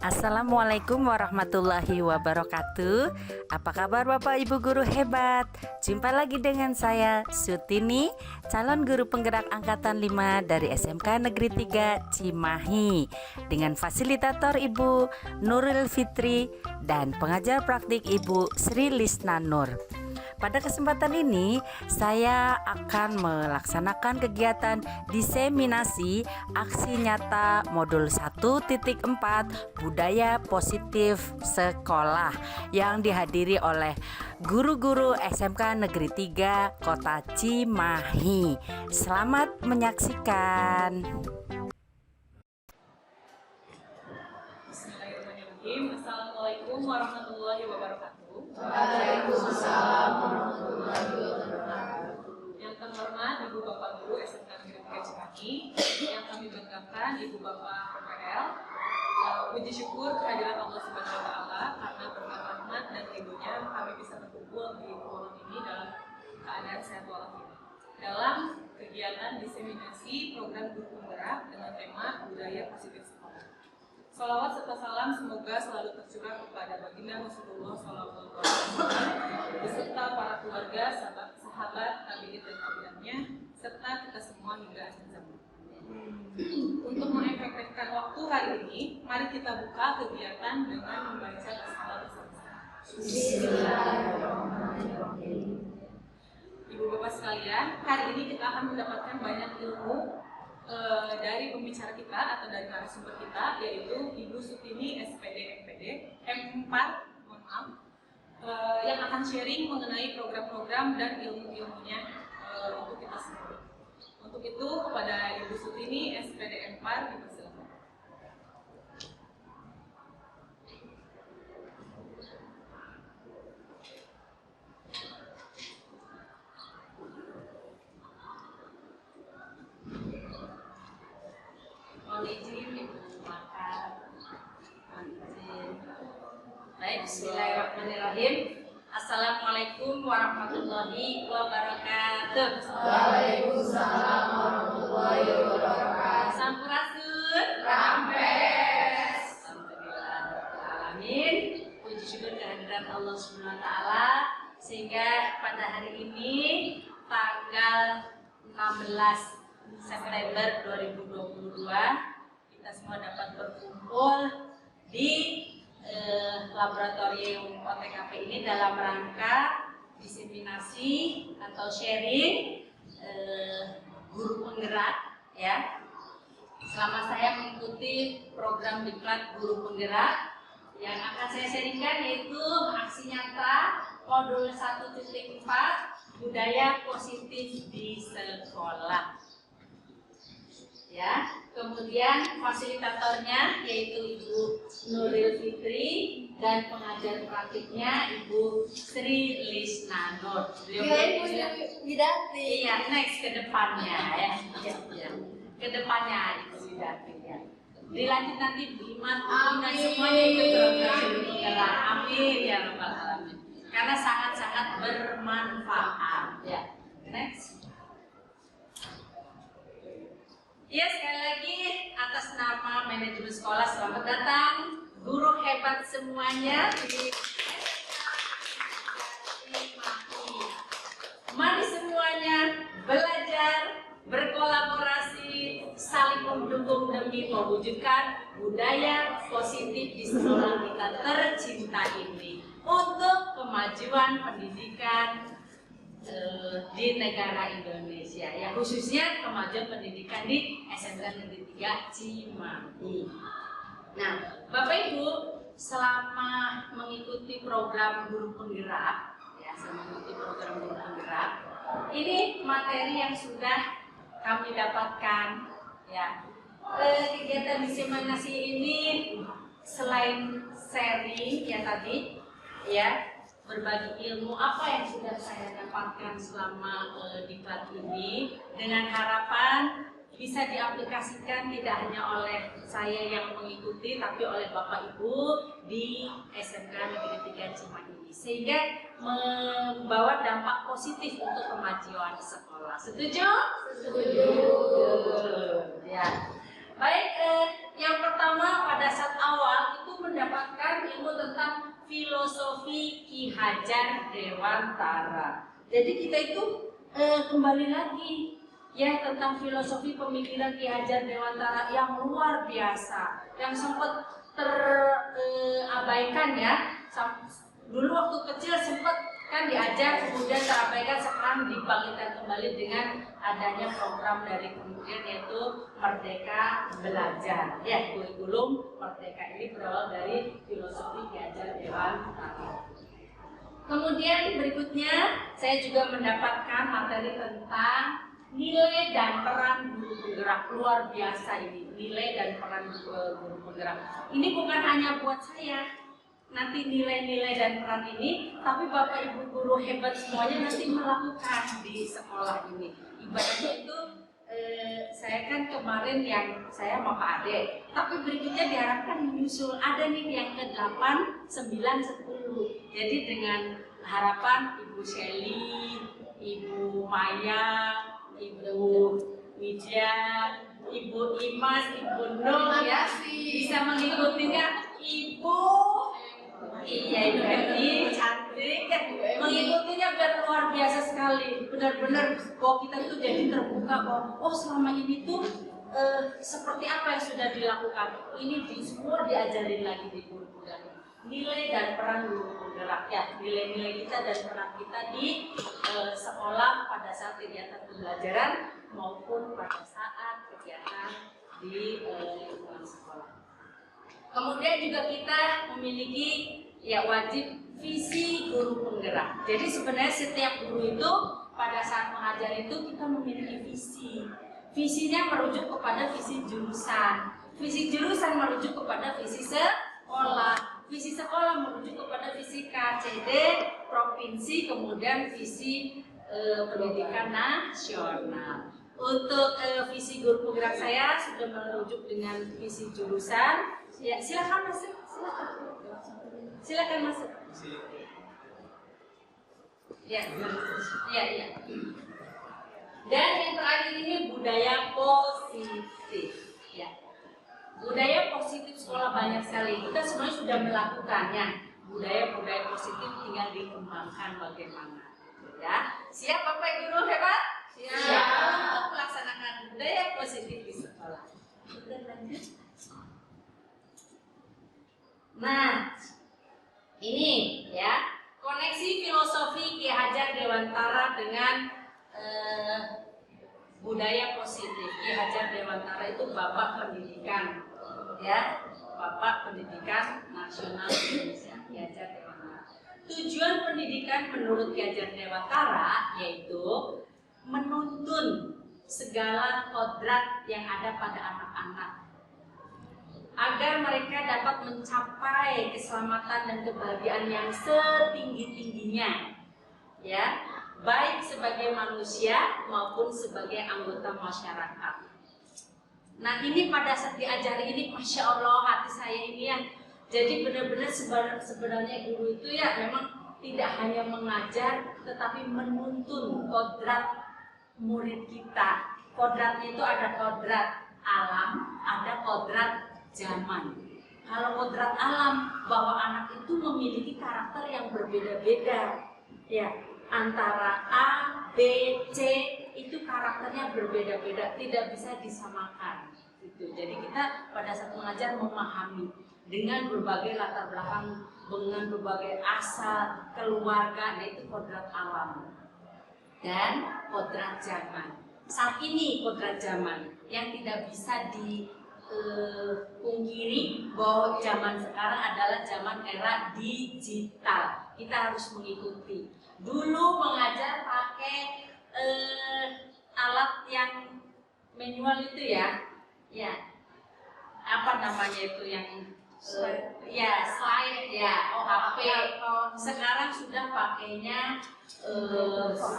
Assalamualaikum warahmatullahi wabarakatuh. Apa kabar Bapak Ibu guru hebat? Jumpa lagi dengan saya Sutini, calon guru penggerak angkatan 5 dari SMK Negeri 3 Cimahi, dengan fasilitator Ibu Nuril Fitri dan pengajar praktik Ibu Sri Lisna Nur. Pada kesempatan ini, saya akan melaksanakan kegiatan diseminasi aksi nyata modul 1.4 Budaya Positif Sekolah yang dihadiri oleh guru-guru SMK Negeri 3 Kota Cimahi. Selamat menyaksikan. Bismillahirrahmanirrahim. Assalamualaikum warahmatullahi wabarakatuh. Waalaikumsalam warahmatullahi wabarakatuh. Yang terhormat Ibu Bapak Guru SMK Negeri 3 Cimahi, yang kami banggakan Ibu Bapak PPL. Puji syukur kehadiran Allah Subhanahu wa taala karena berkat rahmat dan ridhonya kami bisa berkumpul di forum ini dalam keadaan sehat walafiat. Dalam kegiatan diseminasi program guru penggerak dengan tema budaya positif sekolah. Salawat serta salam semoga selalu tercurah kepada baginda Rasulullah SAW beserta para keluarga, sahabat, tabi'in dan tabi'atnya, serta kita semua hingga akhir zaman. Untuk mengefektifkan waktu hari ini, mari kita buka kegiatan dengan membaca basmalah bersama-sama. Bismillahirrahmanirrahim. Ibu bapak sekalian, hari ini kita akan mendapatkan banyak ilmu dari pembicara kita atau dari narasumber kita, yaitu Ibu Sutini SPD MPD M4 yang akan sharing mengenai program-program dan ilmu-ilmunya untuk kita semua. Untuk itu kepada Ibu Sutini SPD M4 dipersilakan. Mohon izin Ibu makan. Baik, bismillahirrahmanirrahim. Assalamualaikum warahmatullahi wabarakatuh. Waalaikumsalam warahmatullahi wabarakatuh. Sampurasun. Rampes. Alhamdulillahirrahmanirrahim. Puji syukur kehadiran Allah Subhanahu wa taala sehingga pada hari ini tanggal 16 September 2022 kita semua dapat berkumpul di laboratorium OTKP ini dalam rangka diseminasi atau sharing guru penggerak ya. Selama saya mengikuti program diklat guru penggerak, yang akan saya sharingkan yaitu aksi nyata modul 1.4 budaya positif di sekolah. Ya, kemudian fasilitatornya yaitu Ibu Nuril Fitri dan pengajar praktiknya Ibu Sri Lisna Nur. Ibu Widati. Iya, next ke depannya ya. Ya. Ke depannya Ibu Widati ya. Dilanjut nanti Bu Iman, dan semuanya ikut program penggerak. Amin ya rabbal alamin. Karena sangat-sangat bermanfaat ya. Next. Ya, sekali lagi atas nama manajemen sekolah selamat datang guru hebat semuanya di Cimahi. Mari semuanya belajar, berkolaborasi, saling mendukung demi mewujudkan budaya positif di sekolah kita tercinta ini untuk kemajuan pendidikan di negara Indonesia ya, khususnya kemajuan pendidikan di SMK Negeri 3 Cimahi. Nah, Bapak Ibu, selama mengikuti program guru penggerak ya, ini materi yang sudah kami dapatkan ya. Kegiatan diseminasi ini selain sharing ya tadi ya, berbagi ilmu apa yang sudah saya dapatkan selama diklat ini, dengan harapan bisa diaplikasikan tidak hanya oleh saya yang mengikuti tapi oleh Bapak Ibu di SMK Negeri 3 Cimahi ini, sehingga membawa dampak positif untuk kemajuan sekolah. Setuju? Setuju. Ya. Baik, yang pertama pada saat awal itu mendapatkan ilmu tentang filosofi Ki Hajar Dewantara. Jadi kita itu kembali lagi ya tentang filosofi pemikiran Ki Hajar Dewantara yang luar biasa, yang sempat terabaikan ya. Dulu waktu kecil sempat kan diajar, kemudian terabaikan, sekarang dibangkitkan kembali dengan adanya program dari kementerian yaitu Merdeka Belajar. Ya, kurikulum Merdeka ini berawal dari filosofi Ki Hajar Dewantara. Kemudian berikutnya saya juga mendapatkan materi tentang nilai dan peran guru penggerak. Luar biasa ini, nilai dan peran guru penggerak. Ini bukan hanya buat saya nanti nilai-nilai dan peran ini, tapi Bapak Ibu guru hebat semuanya nanti melakukan di sekolah ini. Ibaratnya itu saya kan kemarin yang saya sama Pak Ade, tapi berikutnya diharapkan menyusul ada nih yang ke-8, 9, 10. Jadi dengan harapan Ibu Shelly, Ibu Maya, Ibu Widya, Ibu Imas, Ibu Nur ya bisa mengikutinya. Ibu iya Ibu Edi cantik ya, mengikutinya biar luar biasa sekali. Benar-benar bahwa kita tuh jadi terbuka bahwa oh selama ini tuh seperti apa yang sudah dilakukan. Ini semua diajarin lagi di guru penggerak. Nilai dan peran guru penggerak ya, nilai-nilai kita dan peran kita di sekolah pada saat kegiatan pembelajaran maupun pada saat kegiatan di lingkungan sekolah. Kemudian juga kita memiliki ya wajib visi guru penggerak. Jadi sebenarnya setiap guru itu pada saat mengajar itu kita memiliki visi. Visinya merujuk kepada visi jurusan. Visi jurusan merujuk kepada visi sekolah. Visi sekolah merujuk kepada visi KCD provinsi, kemudian visi pendidikan nasional. Untuk visi guru penggerak saya sudah merujuk dengan visi jurusan. Ya, silakan masuk. Silakan masuk. Ya, ya. Dan yang terakhir ini budaya positif. Ya, budaya positif sekolah banyak sekali. Kita sebenarnya sudah melakukannya. Budaya positif tinggal dikembangkan bagaimana. Ya, siap Bapak Guru hebat? Siap untuk melaksanakan budaya positif di sekolah. Kita lanjut. Nah, ini ya koneksi filosofi Ki Hajar Dewantara dengan budaya positif. Ki Hajar Dewantara itu Bapak Pendidikan, ya, Bapak Pendidikan Nasional Indonesia. Ki Hajar Dewantara. Tujuan pendidikan menurut Ki Hajar Dewantara yaitu menuntun segala kodrat yang ada pada anak-anak agar mereka dapat mencapai keselamatan dan kebahagiaan yang setinggi-tingginya, ya, baik sebagai manusia maupun sebagai anggota masyarakat. Nah ini pada saat diajari ini, Masya Allah hati saya ini yang jadi benar-benar sebenarnya guru itu ya memang tidak hanya mengajar tetapi menuntun kodrat murid kita. Kodratnya itu ada kodrat alam, ada kodrat zaman. Kalau kodrat alam bahwa anak itu memiliki karakter yang berbeda-beda, ya antara A, B, C itu karakternya berbeda-beda, tidak bisa disamakan. Gitu. Jadi kita pada saat mengajar memahami dengan berbagai latar belakang, dengan berbagai asal keluarga, yaitu kodrat alam dan kodrat zaman. Saat ini kodrat zaman yang tidak bisa dipungkiri bahwa zaman sekarang adalah zaman era digital. Kita harus mengikuti. Dulu mengajar pakai alat yang manual itu ya, apa namanya itu yang slide ya, HP. Sekarang sudah pakainya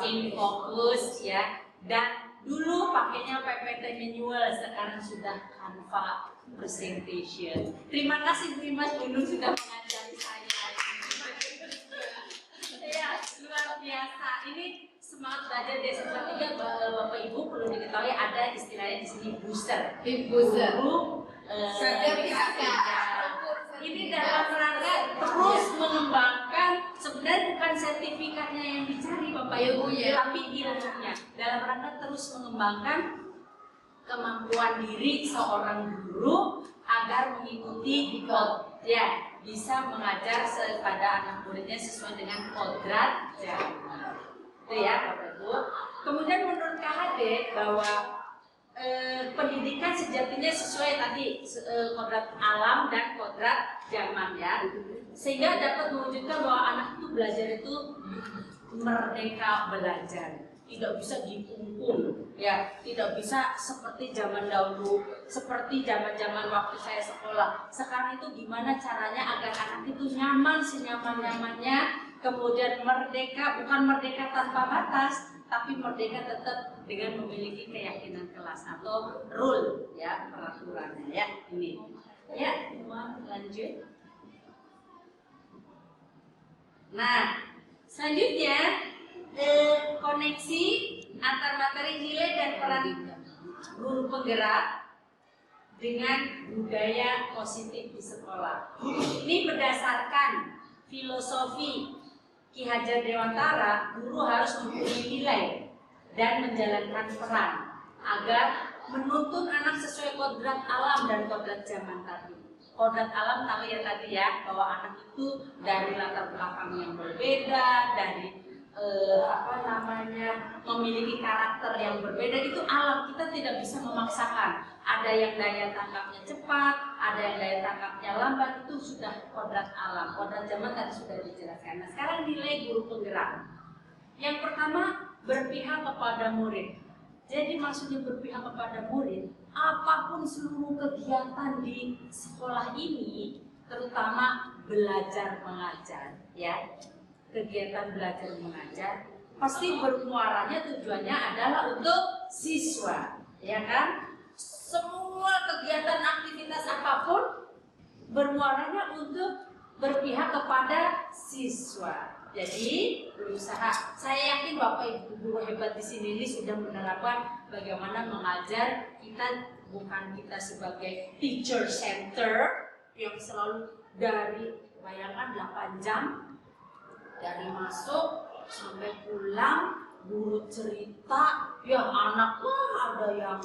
InFocus ya, dan dulu pakainya PPT manual, sekarang sudah Canva presentation. Terima kasih Bu Mas Gunung sudah mengajari saya. Ya, luar biasa. Ini semangat belajar di SMA 3, Bapak Ibu perlu diketahui ada istilahnya di sini booster. Booster. Guru, Sertifikat. ini dalam rangka terus mengembangkan, sebenarnya bukan sertifikatnya yang dicari Bapak Ibu, tapi ilmunya. Dalam rangka terus mengembangkan kemampuan diri seorang guru agar mengikuti ya bisa mengajar kepada anak muridnya sesuai dengan kodrat zaman. Itu ya Bapak Ibu. Kemudian menurut KHD bahwa pendidikan sejatinya sesuai tadi kodrat alam dan kodrat zaman ya, sehingga dapat mewujudkan bahwa anak itu belajar itu merdeka belajar, tidak bisa dikungkung ya, tidak bisa seperti zaman dahulu, seperti zaman waktu saya sekolah. Sekarang itu gimana caranya agar anak itu nyaman senyaman-nyamannya, kemudian merdeka, bukan merdeka tanpa batas, tapi merdeka tetap dengan memiliki keyakinan kelas atau rule ya, peraturannya ya. Ini ya, lanjut. Nah, selanjutnya koneksi antar materi, nilai dan peran guru penggerak dengan budaya positif di sekolah. Ini berdasarkan filosofi Ki Hajar Dewantara, guru harus mempunyai nilai dan menjalankan peran agar menuntun anak sesuai kodrat alam dan kodrat zaman tadi. Kodrat alam tahu ya tadi ya, bahwa anak itu dari latar belakang yang berbeda, dari memiliki karakter yang berbeda, itu alam, kita tidak bisa memaksakan. Ada yang daya tangkapnya cepat, ada yang daya tangkapnya lambat, itu sudah kodrat alam. Kodrat zaman tadi sudah dijelaskan. Nah, sekarang nilai guru penggerak. Yang pertama, berpihak kepada murid. Jadi maksudnya berpihak kepada murid, apapun seluruh kegiatan di sekolah ini, terutama belajar mengajar ya, kegiatan belajar mengajar pasti bermuaranya, tujuannya adalah untuk siswa, ya kan? Semua kegiatan aktivitas apapun bermuaranya untuk berpihak kepada siswa. Jadi berusaha. Saya yakin Bapak Ibu guru hebat di sini ini sudah menerapkan bagaimana mengajar. Kita bukan kita sebagai teacher center yang selalu dari, bayangkan 8 jam dari masuk sampai pulang, guru cerita, ya anak ada yang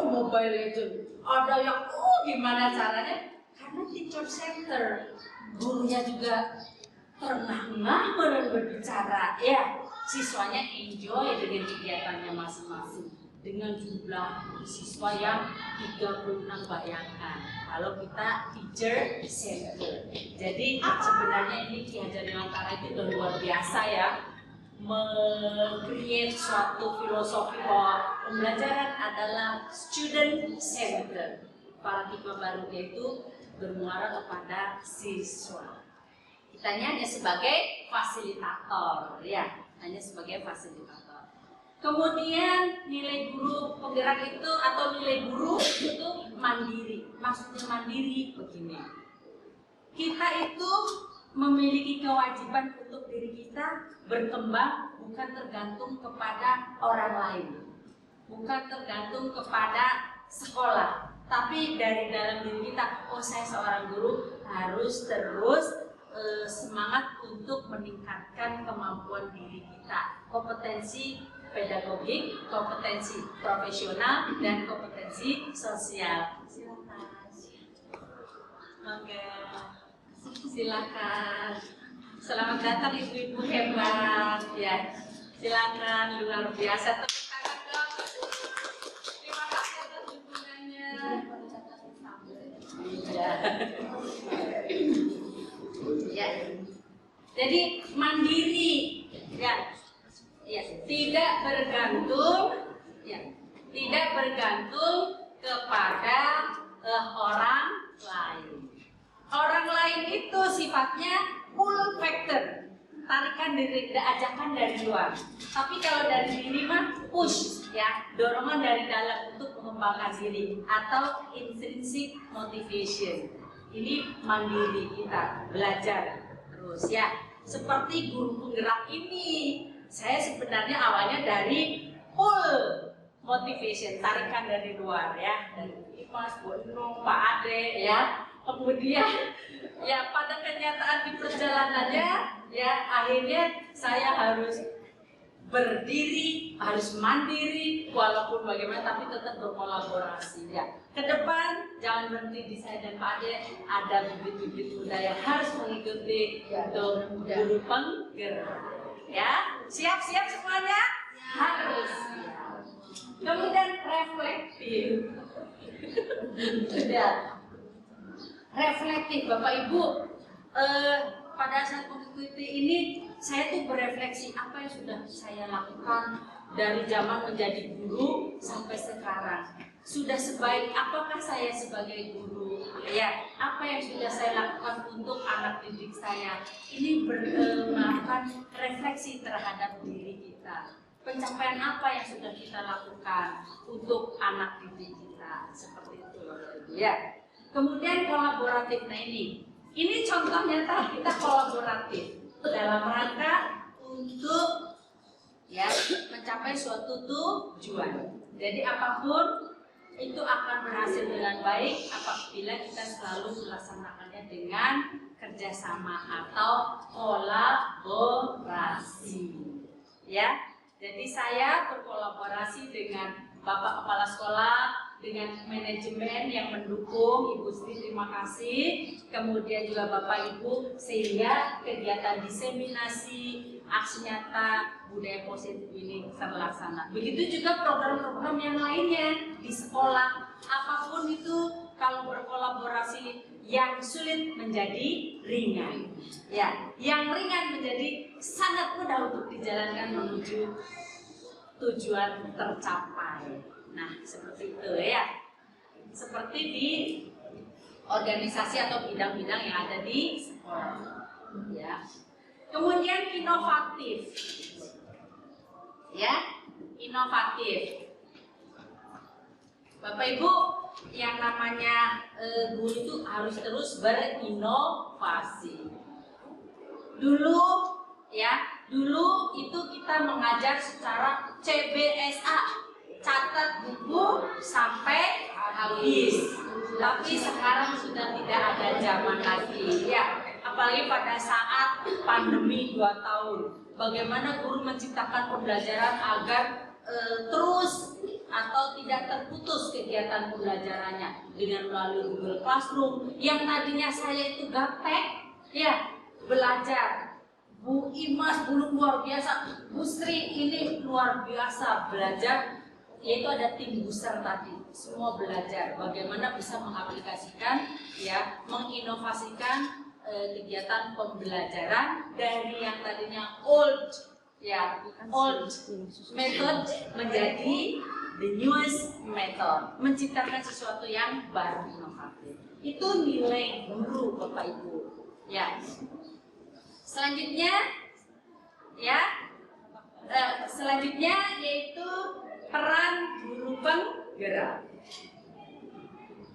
Mobile Legend, ada yang gimana caranya, karena teacher center, gurunya juga terengah-engah berbicara, ya siswanya enjoy dengan kegiatannya masing-masing. Dengan jumlah siswa yang 36, bayangkan kalau kita teacher center. Jadi sebenarnya ini Ki Hajar Dewantara itu udah luar biasa ya, meng-create suatu filosofi bahwa pembelajaran adalah student center. Paradigma baru yaitu bermuara kepada siswa. Kita hanya sebagai fasilitator ya, hanya sebagai fasilitator. Kemudian nilai guru penggerak itu atau nilai guru itu mandiri. Maksudnya mandiri begini, kita itu memiliki kewajiban untuk diri kita berkembang, bukan tergantung kepada orang lain, bukan tergantung kepada sekolah, tapi dari dalam diri kita. Oh, saya seorang guru harus terus semangat untuk meningkatkan kemampuan diri kita, kompetensi pedagogik, kompetensi profesional, dan kompetensi sosial. Silakan. Oke. Silakan. Selamat datang ibu-ibu hebat ya. Silakan, luar biasa. Tepuk tangan dong. Terima kasih atas dukungannya. Iya. Ya. Jadi mandiri ya. Ya, tidak bergantung kepada orang lain. Orang lain itu sifatnya pull factor, tarikan diri, ajakan dari luar. Tapi kalau dari diri mah push ya, dorongan dari dalam untuk mengembangkan diri atau intrinsic motivation. Ini mandiri kita belajar terus ya. seperti guru penggerak ini. Saya sebenarnya awalnya dari pull motivation, tarikan dari luar ya, dari Mas, Bu Nung, Pak Ade ya. Kemudian ya pada kenyataan di perjalanannya ya akhirnya saya harus berdiri, harus mandiri walaupun bagaimana tapi tetap berkolaborasi ya. Ke depan jangan berhenti di saya dan Pak Ade, ada bibit-bibit muda yang harus mengikuti untuk guru penggerak. Ya, siap-siap semuanya? Harus. Kemudian reflektif. Ya. Reflektif Bapak Ibu, pada saat mengikuti ini saya tuh berefleksi apa yang sudah saya lakukan dari zaman menjadi guru sampai sekarang. Sudah sebaik apakah saya sebagai guru? Ya, apa yang sudah saya lakukan untuk anak didik saya? Ini melakukan refleksi terhadap diri kita. Pencapaian apa yang sudah kita lakukan untuk anak didik kita? Seperti itu, ya. Kemudian kolaboratif, nah ini contoh nyata kita kolaboratif dalam rangka untuk ya mencapai suatu tujuan. Jadi apapun itu akan berhasil dengan baik apabila kita selalu melaksanakannya dengan kerjasama atau kolaborasi. Ya, jadi saya berkolaborasi dengan Bapak Kepala Sekolah, dengan manajemen yang mendukung. Ibu Sri terima kasih, kemudian juga Bapak Ibu, sehingga kegiatan diseminasi aksi nyata budaya positif ini terlaksana. Begitu juga program-program yang lainnya di sekolah, apapun itu kalau berkolaborasi yang sulit menjadi ringan, ya, yang ringan menjadi sangat mudah untuk dijalankan menuju tujuan tercapai. Nah, seperti itu ya. Seperti di organisasi atau bidang-bidang yang ada di sekolah. Ya. Kemudian inovatif. Ya, inovatif. Bapak Ibu, yang namanya guru itu harus terus berinovasi. Dulu itu kita mengajar secara CBSA. Catat buku sampai habis. Tapi sekarang sudah tidak ada zaman lagi ya. Apalagi pada saat pandemi 2 tahun. Bagaimana guru menciptakan pembelajaran agar terus atau tidak terputus kegiatan pembelajarannya dengan melalui Google Classroom yang tadinya saya itu gaptek ya belajar. Bu Imas dulu luar biasa, Bu Sri ini luar biasa belajar. Yaitu ada tim besar tadi, semua belajar bagaimana bisa mengaplikasikan, ya, menginovasikan kegiatan pembelajaran dari yang tadinya old method menjadi the newest method, menciptakan sesuatu yang baru inovatif. Itu nilai guru Bapak Ibu. Ya. Selanjutnya yaitu peran guru penggerak.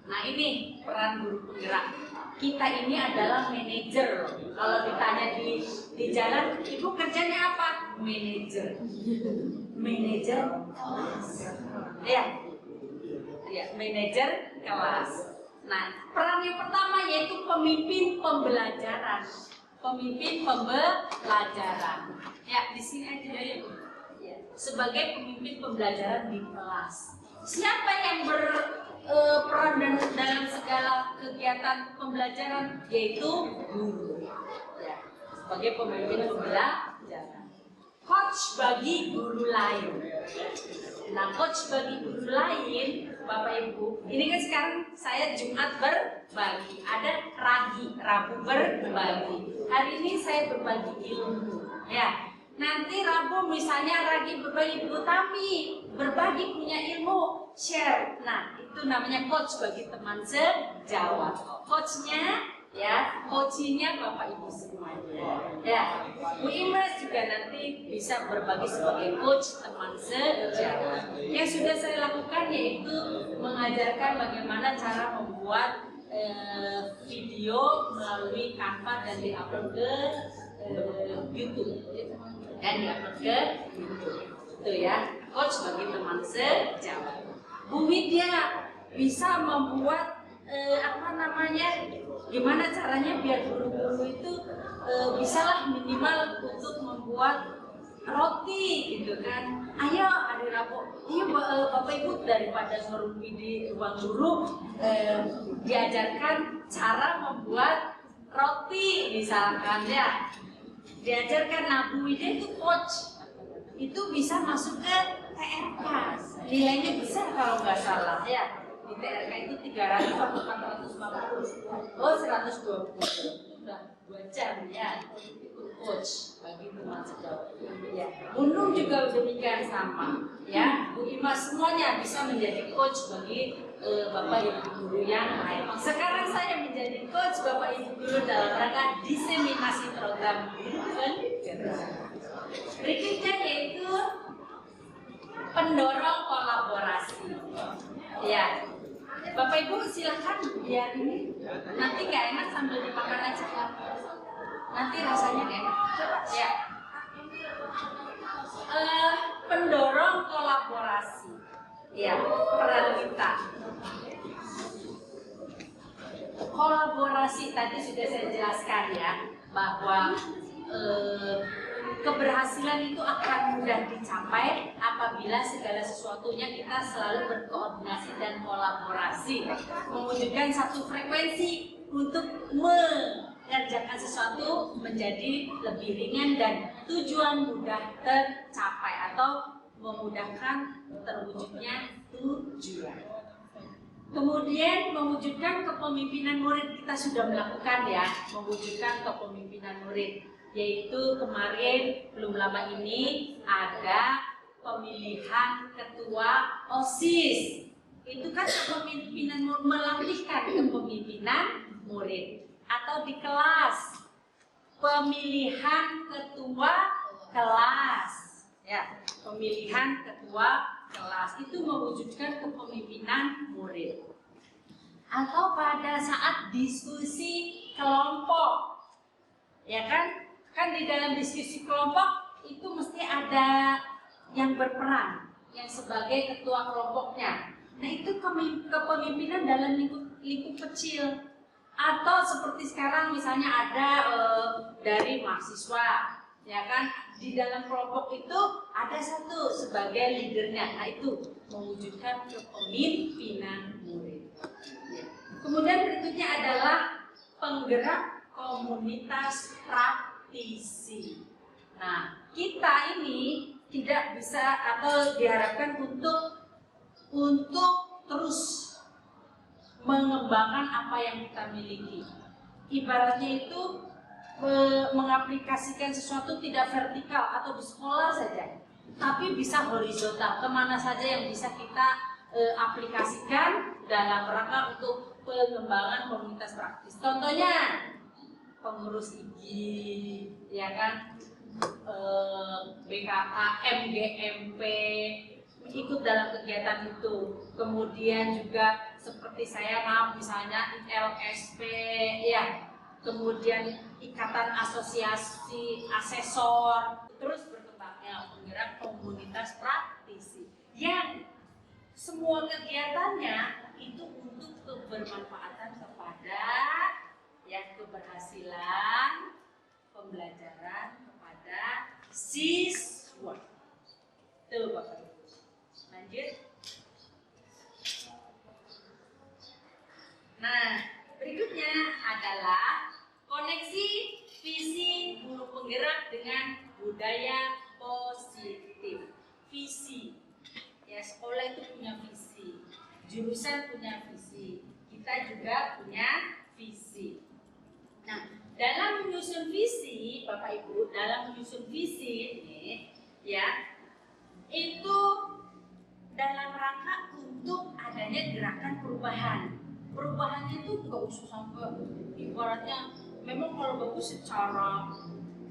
Nah ini peran guru penggerak. Kita ini adalah manajer. Kalau ditanya di jalan, ibu kerjanya apa? Manajer. Manajer kelas. Ya, manajer kelas. Nah, peran yang pertama yaitu pemimpin pembelajaran. Pemimpin pembelajaran. Ya, di sini aja ya. Sebagai pemimpin pembelajaran di kelas. Siapa yang berperan dalam segala kegiatan pembelajaran? Yaitu guru. Ya, sebagai pemimpin pembelajaran. Coach bagi guru lain. Nah, coach bagi guru lain, Bapak Ibu, ini kan sekarang saya Jumat berbagi, ada Rabu berbagi. Hari ini saya berbagi ilmu. Ya. Nanti Rabu misalnya lagi berbagi Ibu Tami, berbagi punya ilmu, share. Nah, itu namanya coach bagi teman sejawat. Coachnya, ya, coachingnya Bapak Ibu semuanya. Ya, Bu Imres juga nanti bisa berbagi sebagai coach teman sejawat. Yang sudah saya lakukan yaitu mengajarkan bagaimana cara membuat video melalui Canva dan diupload ke YouTube dan diupload ke YouTube. Tuh ya, coach bagi teman sejawat. Bu Widya bisa membuat gimana caranya biar guru-guru itu bisalah minimal untuk membuat roti gitu kan. Ayo hari Rabu, iya Bapak Ibu daripada ngerumpi di ruang guru, diajarkan cara membuat roti misalkan ya. Diajarkan. Nah, Bu Widya itu coach, itu bisa masuk ke TRK, nilainya besar kalau nggak salah ya. Di TRK itu 300 atau 450, 120, udah 2 jam ya ikut coach bagi teman sejawat ya. Bunung juga demikian sama ya. Bu Ima semuanya bisa menjadi coach bagi Bapak Ibu guru yang lain. Sekarang saya menjadi coach Bapak Ibu guru dalam rangka diseminasi program penggerak. Berikutnya yaitu pendorong kolaborasi ya. Bapak Ibu silahkan biar ini nanti nggak enak sambil dimakan aja, nanti rasanya nggak enak. Coba ya. Pendorong kolaborasi ya, peran kita. Kolaborasi tadi sudah saya jelaskan ya, bahwa keberhasilan itu akan mudah dicapai apabila segala sesuatunya kita selalu berkoordinasi dan kolaborasi, mewujudkan satu frekuensi untuk mengerjakan sesuatu menjadi lebih ringan dan tujuan mudah tercapai atau memudahkan terwujudnya tujuan. Kemudian mewujudkan kepemimpinan murid, kita sudah melakukan ya, mewujudkan kepemimpinan murid, yaitu kemarin belum lama ini ada pemilihan ketua OSIS. Itu kan kepemimpinan, melatihkan kepemimpinan murid. Atau di kelas, pemilihan ketua kelas ya, pemilihan ketua kelas itu mewujudkan kepemimpinan murid. Atau pada saat diskusi kelompok ya kan di dalam diskusi kelompok itu mesti ada yang berperan, yang sebagai ketua kelompoknya. Nah itu kepemimpinan dalam lingkup kecil. Atau seperti sekarang misalnya ada dari mahasiswa, ya kan, di dalam kelompok itu ada satu sebagai leadernya. Nah itu mewujudkan kepemimpinan murid. Kemudian berikutnya adalah penggerak komunitas praktisi. Nah, kita ini tidak bisa atau diharapkan untuk terus mengembangkan apa yang kita miliki. Ibaratnya itu mengaplikasikan sesuatu tidak vertikal atau di sekolah saja, tapi bisa horizontal, kemana saja yang bisa kita aplikasikan dalam rangka untuk pengembangan komunitas praktis. Contohnya pengurus IG, ya kan, BKA, MGMP, ikut dalam kegiatan itu. Kemudian juga seperti saya misalnya LSP, ya. Kemudian ikatan asosiasi asesor, terus berkembangnya penggerak komunitas praktisi yang semua kegiatannya itu untuk kebermanfaatan kepada ya keberhasilan pembelajaran kepada siswa. Tuh Bapak Ibu. Lanjut. Nah, berikutnya adalah koneksi visi guru penggerak dengan budaya positif. Visi. Ya, sekolah itu punya visi. Jurusan punya visi. Kita juga punya visi. Nah, dalam menyusun visi, Bapak Ibu, dalam menyusun visi ini, ya, itu dalam rangka untuk adanya gerakan perubahan. Perubahannya itu nggak usah sampai ibaratnya, memang kalau bagus secara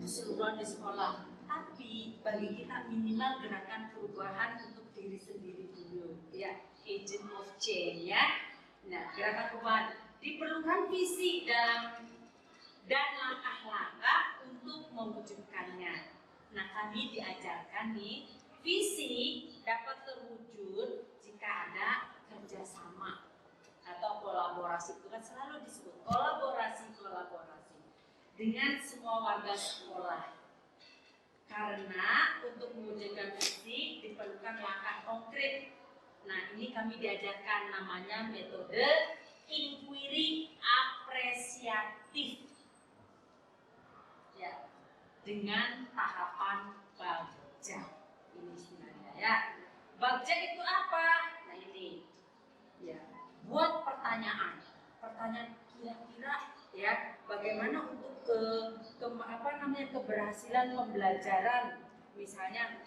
keseluruhan di sekolah, tapi bagi kita minimal gerakan perubahan untuk diri sendiri dulu, ya, agent of change ya. Nah, gerakan perubahan diperlukan visi dan langkah-langkah untuk untuk mewujudkannya. Nah, kami diajarkan nih, visi dapat terwujud jika ada kerjasama atau kolaborasi. Itu kan selalu disebut kolaborasi dengan semua warga sekolah. Karena untuk mewujudkan visi diperlukan langkah konkret. Nah, ini kami diajarkan namanya metode inquiry apresiatif. Ya, dengan tahapan bagja. Ini sebenarnya ya. Bagja itu apa? Nah, ini. Ya, buat pertanyaan kira-kira ya, bagaimana untuk keberhasilan pembelajaran, misalnya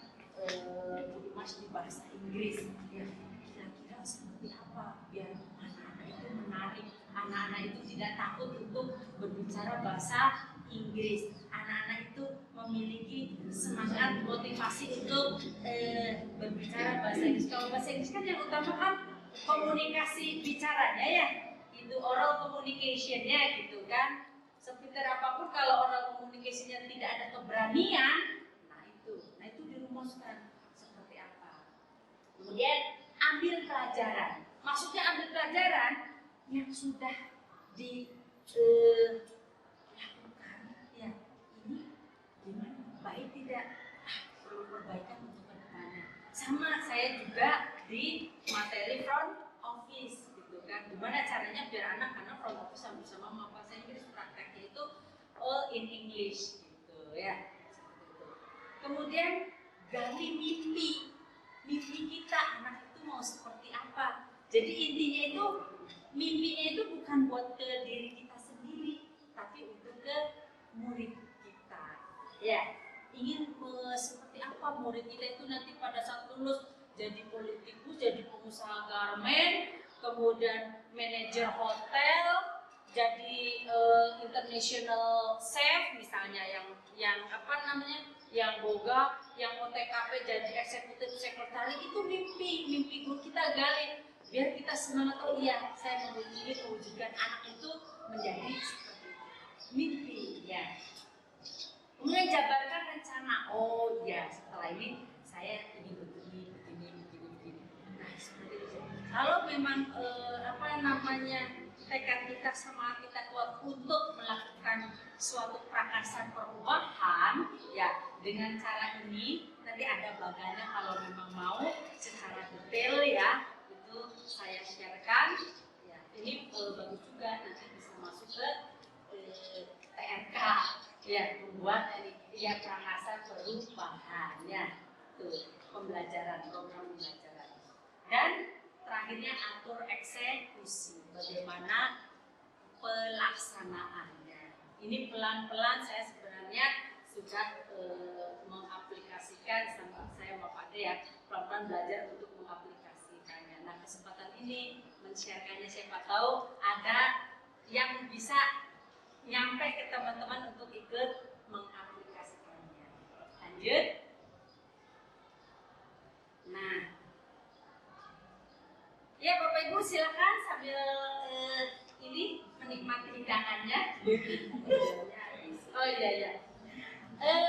Mas di bahasa Inggris ya, kira-kira seperti apa biar anak-anak itu menarik, anak-anak itu tidak takut untuk berbicara bahasa Inggris, anak-anak itu memiliki semangat motivasi untuk berbicara bahasa Inggris. Kalau bahasa Inggris kan yang utama kan komunikasi bicaranya ya, itu oral communication-nya gitu kan. Sepintar apapun kalau oral communication-nya tidak ada keberanian, nah itu dirumuskan seperti apa. Kemudian ambil pelajaran. Maksudnya ambil pelajaran yang sudah dilakukan ya, ini gimana? Baik tidak? Perlu perbaikan untuk kedepannya. Sama saya juga di materi front office gitu kan, gimana caranya biar anak-anak front office sama-sama mau bahasa Inggris, prakteknya itu all in English gitu ya, seperti itu. Kemudian gali mimpi kita, anak itu mau seperti apa. Jadi intinya itu mimpinya itu bukan buat ke diri kita sendiri, tapi untuk ke murid kita ya. Ingin seperti apa murid kita itu nanti pada saat lulus, jadi politikus, jadi pengusaha garmen, kemudian manajer hotel, jadi international chef misalnya, yang yang boga, yang OTKP jadi eksekutif sekretari. Itu mimpi guru kita gali biar kita semangat. Oh iya, saya mewujudkan anak itu menjadi seperti itu. Mimpi ya. Kemudian jabarkan rencana. Oh iya, setelah ini saya ingin begini. Nah, seperti itu. Kalau memang tekad kita, semangat kita kuat untuk melakukan suatu prakarsa perubahan, ya dengan cara ini nanti ada bagannya kalau memang mau secara detail ya, itu saya sharekan. Ya, ini bagus juga nanti bisa masuk ke TRK. Ya, membuat ya prakarsa perubahan ya, tuh pembelajaran, program pembelajaran. Dan terakhirnya atur eksekusi, bagaimana pelaksanaannya. Ini pelan-pelan saya sebenarnya sudah mengaplikasikan, sama saya Bapak Ade ya, pelan-pelan belajar untuk mengaplikasikannya. Nah, kesempatan ini men-sharekannya, siapa tahu ada yang bisa nyampe ke teman-teman untuk ikut mengaplikasikannya. Lanjut. Nah, ya Bapak Ibu silakan sambil ini menikmati hidangannya. Oh iya.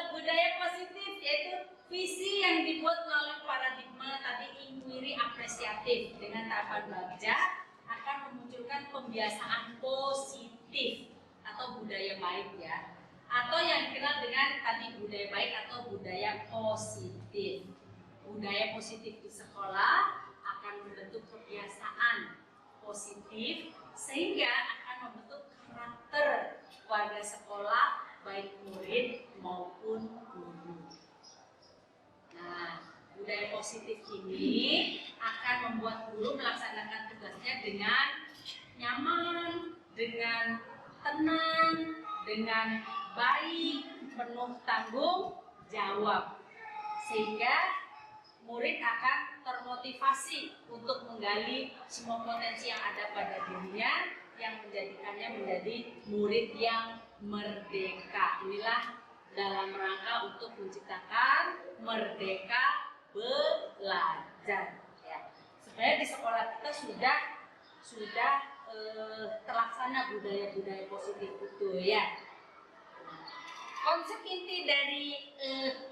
Budaya positif yaitu visi yang dibuat melalui paradigma tadi inquiry apresiatif dengan tahapan bagja akan memunculkan pembiasaan positif atau budaya baik ya, atau yang dikenal dengan tadi budaya baik atau budaya positif. Budaya positif di sekolah akan membentuk kebiasaan positif sehingga akan membentuk karakter warga sekolah, baik murid maupun guru. Nah, budaya positif ini akan membuat guru melaksanakan tugasnya dengan nyaman, dengan tenang, dengan baik, penuh tanggung jawab, sehingga murid akan termotivasi untuk menggali semua potensi yang ada pada dirinya yang menjadikannya menjadi murid yang merdeka. Inilah dalam rangka untuk menciptakan merdeka belajar. Ya. Sebenarnya di sekolah kita sudah terlaksana budaya-budaya positif itu ya. Konsep inti dari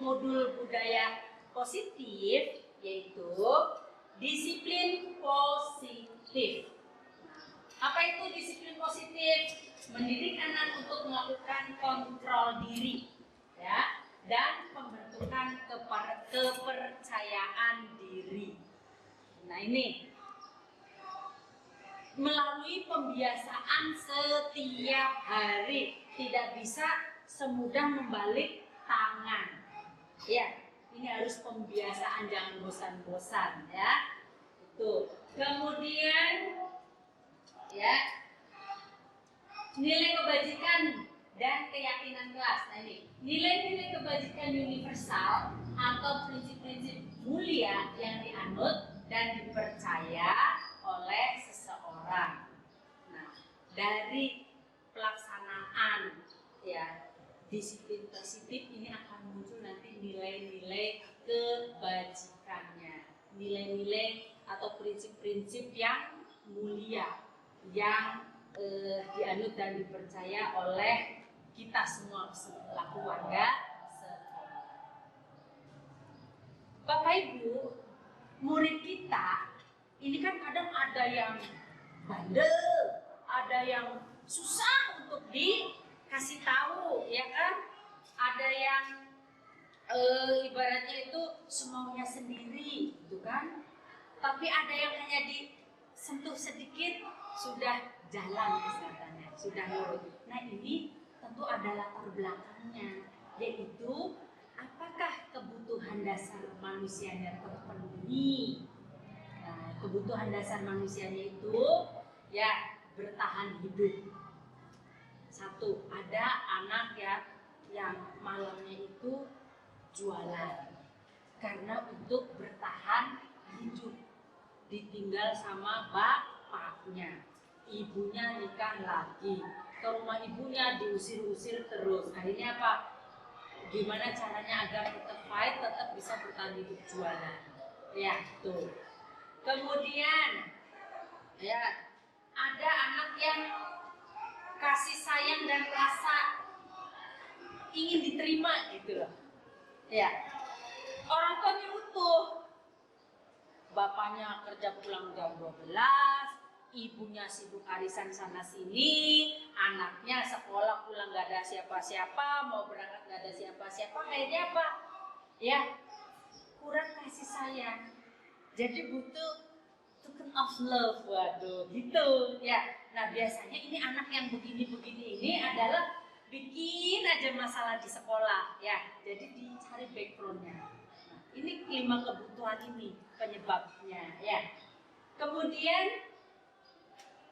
modul budaya positif yaitu disiplin positif. Apa itu disiplin positif? Mendidik anak untuk melakukan kontrol diri, ya, dan pembentukan kepercayaan diri. Nah ini melalui pembiasaan setiap hari, tidak bisa semudah membalik tangan. Ya, ini harus pembiasaan, jangan bosan-bosan, ya. Itu. Kemudian, ya, nilai kebajikan dan keyakinan kelas. Nah ini, nilai-nilai kebajikan universal atau prinsip-prinsip mulia yang dianut dan dipercaya oleh seseorang. Nah, dari pelaksanaan ya disiplin positif ini akan muncul nanti nilai-nilai kebajikannya, nilai-nilai atau prinsip-prinsip yang mulia yang dianut dan dipercaya oleh kita semua selaku warga sekolah. Bapak Ibu, murid kita ini kan kadang ada yang bandel, ada yang susah untuk dikasih tahu, ya kan? Ada yang ibaratnya itu semaunya sendiri, gitu kan? Tapi ada yang hanya disentuh sedikit sudah jalan kesehatannya, sudah nurut. Nah ini tentu ada latar belakangnya, yaitu apakah kebutuhan dasar manusianya terpenuhi. Nah, kebutuhan dasar manusianya itu ya bertahan hidup. Satu, ada anak ya yang malamnya itu jualan karena untuk bertahan hidup, ditinggal sama bapaknya, ibunya nikah lagi, ke rumah ibunya diusir-usir terus. Akhirnya apa? Gimana caranya agar tetap fight, tetap bisa bertahan hidup jualan? Ya, tuh. Kemudian, ya ada anak yang kasih sayang dan rasa ingin diterima gitu loh. Ya, orang tuanya utuh. Bapaknya kerja pulang jam 12, ibunya sibuk arisan sana sini, anaknya sekolah pulang gak ada siapa-siapa, mau berangkat gak ada siapa-siapa, akhirnya apa? Ya, kurang kasih sayang. Jadi butuh token of love, waduh, gitu ya. Nah biasanya ini anak yang begini-begini ini adalah bikin aja masalah di sekolah, ya. Jadi dicari backgroundnya. Ini 5 kebutuhan ini penyebabnya ya. Kemudian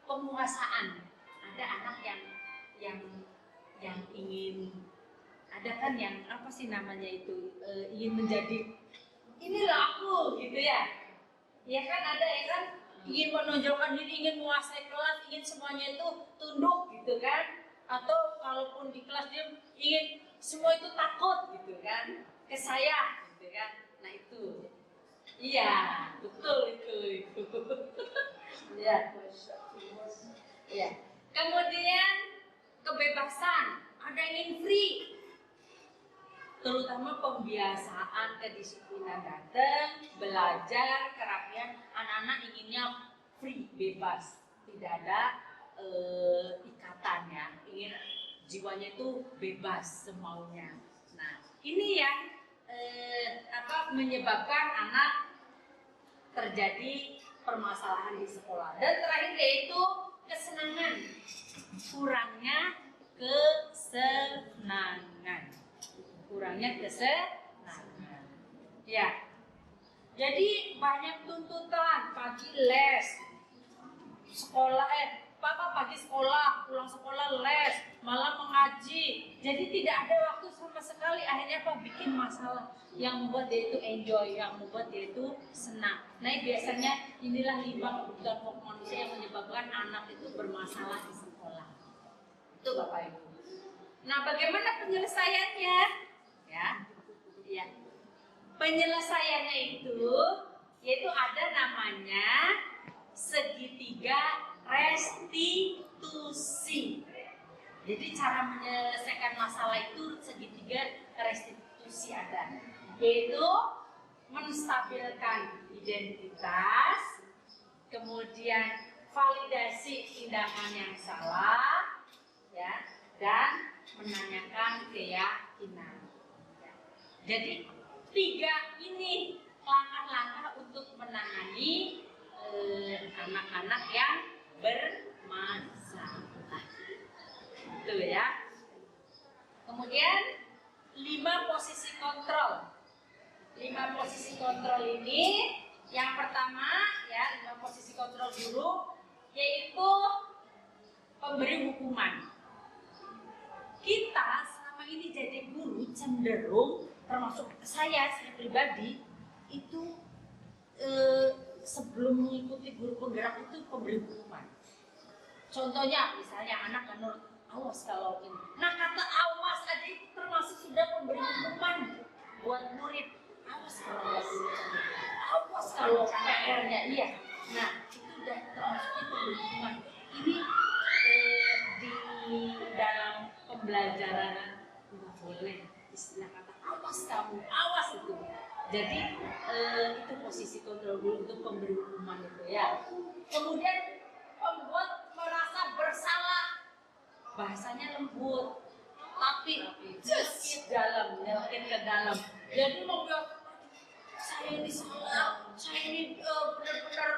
penguasaan. Ada anak yang ingin, ada kan yang apa sih namanya itu, ingin menjadi inilah aku gitu ya. Ya kan ada ya kan, ingin menonjolkan diri, ingin menguasai kelas, ingin semuanya itu tunduk gitu kan. Atau kalaupun di kelas dia ingin semua itu takut gitu kan, ke saya gitu kan. Nah itu, iya betul itu. Ya, ya. Kemudian kebebasan, ada yang ingin free, terutama pembiasaan kedisiplinan datang, belajar, kerapian. Anak-anak inginnya free, bebas, tidak ada ikatan ya, ingin jiwanya itu bebas semaunya. Nah ini yang menyebabkan anak terjadi permasalahan di sekolah. Dan terakhir yaitu kesenangan, kurangnya kesenangan. Ya, jadi banyak tuntutan, pagi les, sekolah papa pagi sekolah, pulang sekolah les, malam mengaji. Jadi tidak ada waktu sama sekali. Akhirnya apa? Bikin masalah yang membuat dia itu enjoy, yang membuat dia itu senang. Nah biasanya inilah 5 kebutuhan pokok manusia yang menyebabkan anak itu bermasalah di sekolah. Itu Bapak Ibu. Nah bagaimana penyelesaiannya? Ya, penyelesaiannya itu yaitu ada namanya segitiga restitusi. Jadi cara menyelesaikan masalah itu segitiga restitusi ada, yaitu menstabilkan identitas, kemudian validasi tindakan yang salah, ya, dan menanyakan keyakinan. Ya. Jadi 3 ini langkah-langkah untuk menangani anak-anak yang bermasalah. Itu ya. Kemudian 5 posisi kontrol. 5 posisi kontrol ini yang pertama ya, 5 posisi kontrol guru yaitu pemberi hukuman. Kita selama ini jadi guru cenderung, termasuk saya pribadi itu sebelum mengikuti guru penggerak itu pemberi hukuman. Contohnya misalnya anak kan nurut, awas kalau ini. Nah kata awas aja itu termasuk sudah pemberi hukuman buat murid. Awas kalau awas kalau PR-nya iya. Nah itu udah termasuk pemberi hukuman. Ini di dalam pembelajaran nggak boleh istilah kata awas kamu, awas itu. Jadi itu posisi kontrol guru untuk pemberi hukuman itu ya. Kemudian membuat merasa bersalah, bahasanya lembut, tapi just dalam, makin ke dalam. Jadi membuat saya ini salah, saya ini benar-benar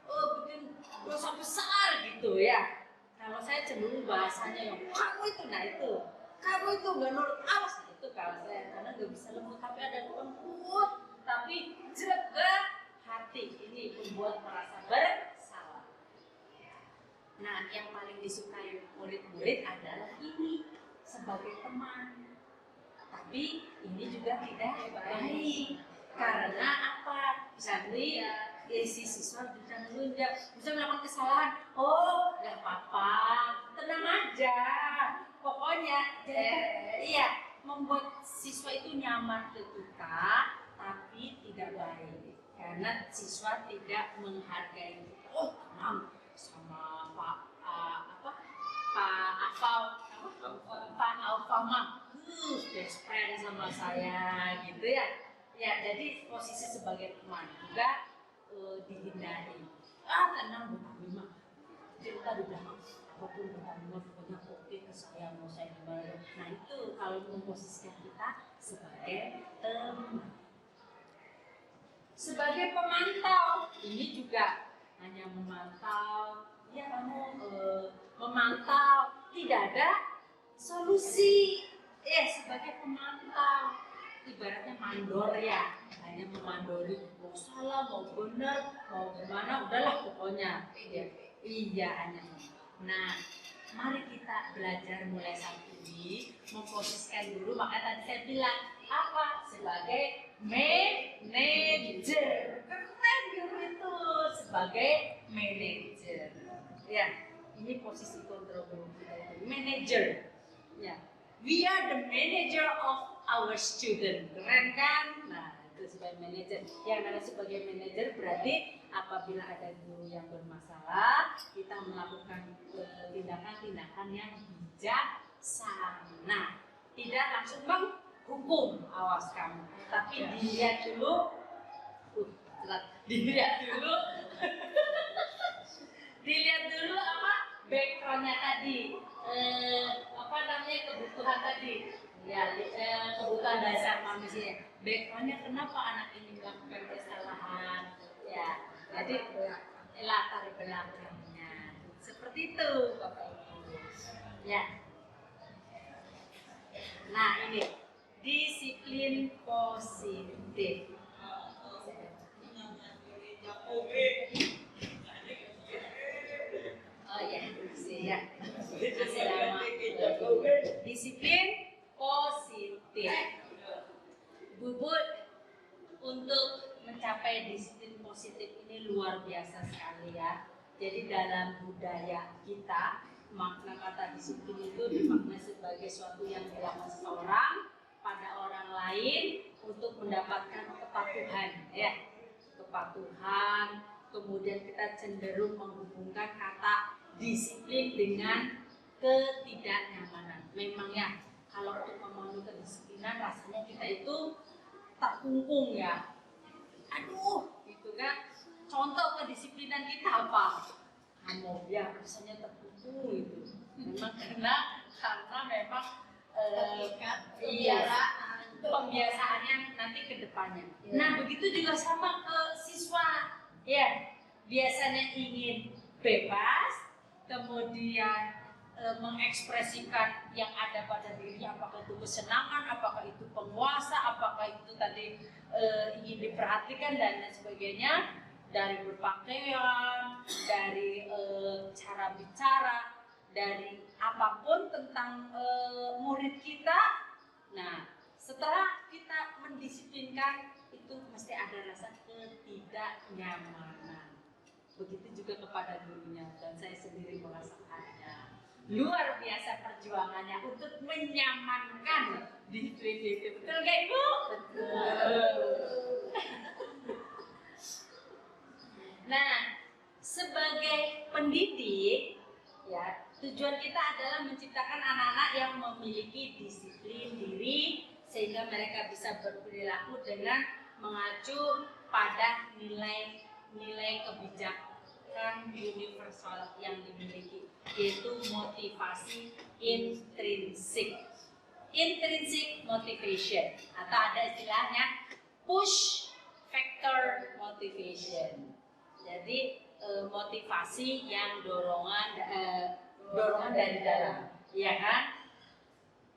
bikin dosa besar gitu ya. Kalau saya cenderung bahasanya yang kamu itu, nah itu, kamu itu nggak nurut, awas itu kalau saya karena nggak bisa lembut, tapi ada lembut, tapi jaga hati ini membuat merasa bersalah. Nah, yang paling disukai murid-murid adalah ini sebagai teman. Tapi ini juga tidak baik. Karena apa? Jadi si siswa bisa melakukan kesalahan. Oh, nggak apa-apa, tenang aja. Pokoknya, iya, membuat siswa itu nyaman ke kita, tapi tidak baik. Karena siswa tidak menghargai. Oh, tenang sama Pak Alfamah, best friend sama saya gitu ya. Ya, jadi posisi sebagai teman juga dihindari. Tenang Bu Tamimah, cerita di belakang apapun Bu Tamimah pokoknya oke ke saya, mau saya gimana. Nah itu kalau memposisikan kita sebagai teman. Sebagai pemantau, ini juga hanya memantau, ya kamu memantau, tidak ada solusi. Sebagai pemantau, ibaratnya mandor ya, hanya memandori, mau salah, mau benar, mau gimana, udahlah pokoknya. Iya hanya. Nah, mari kita belajar mulai saat ini memposisikan dulu. Maka tadi saya bilang apa? Sebagai manajer. Keren guru itu sebagai manajer. Ya, ini posisi kontrol guru kita itu manager. Ya, we are the manager of our student. Keren kan? Nah, itu sebagai manajer. Yang namanya sebagai manajer berarti apabila ada guru yang bermasalah, kita melakukan tindakan-tindakan yang bijaksana. Tidak langsung menghukum, awas kamu. Tapi dilihat dulu, dilihat dulu apa backgroundnya tadi, kebutuhan tadi. Ya, kebutuhan dasar manusia. Backgroundnya kenapa anak ini melakukan kesalahan? Ya, jadi latar belakangnya seperti itu, Bapak Ibu. Ya. Nah ini disiplin positif. Oh ya, masih lama. Disiplin positif. Bubut untuk mencapai disiplin positif ini luar biasa sekali ya. Jadi dalam budaya kita, makna kata disiplin itu dimaknai sebagai suatu yang dilakukan seseorang pada orang lain untuk mendapatkan kepatuhan, ya. Kepatuhan. Kemudian kita cenderung menghubungkan kata disiplin dengan ketidaknyamanan. Memangnya kalau untuk memenuhi kedisiplinan rasanya kita itu terkungkung ya. Aduh, gitu kan. Contoh kedisiplinan kita apa? Kamu ya rasanya terkungkung itu. Memang karena memang pembiasaannya nanti ke depannya. Nah, begitu juga sama ke siswa. Ya, biasanya ingin bebas, kemudian mengekspresikan yang ada pada dirinya, apakah itu kesenangan, apakah itu penguasa, apakah itu tadi ingin diperhatikan dan lain sebagainya, dari berpakaian, dari cara bicara, dari apapun tentang murid kita. Nah, setelah kita mendisiplinkan itu mesti ada rasa ketidaknyamanan. Begitu juga kepada gurunya, dan saya sendiri merasakannya. Luar biasa perjuangannya untuk menyamankan disiplin itu. Betul gak Ibu? Betul. Nah, sebagai pendidik, ya, tujuan kita adalah menciptakan anak-anak yang memiliki disiplin diri sehingga mereka bisa berperilaku dengan mengacu pada nilai-nilai kebijakan universal yang dimiliki, yaitu motivasi intrinsic motivation, atau ada istilahnya push factor motivation. Jadi motivasi yang dorongan dari dalam, ya kan?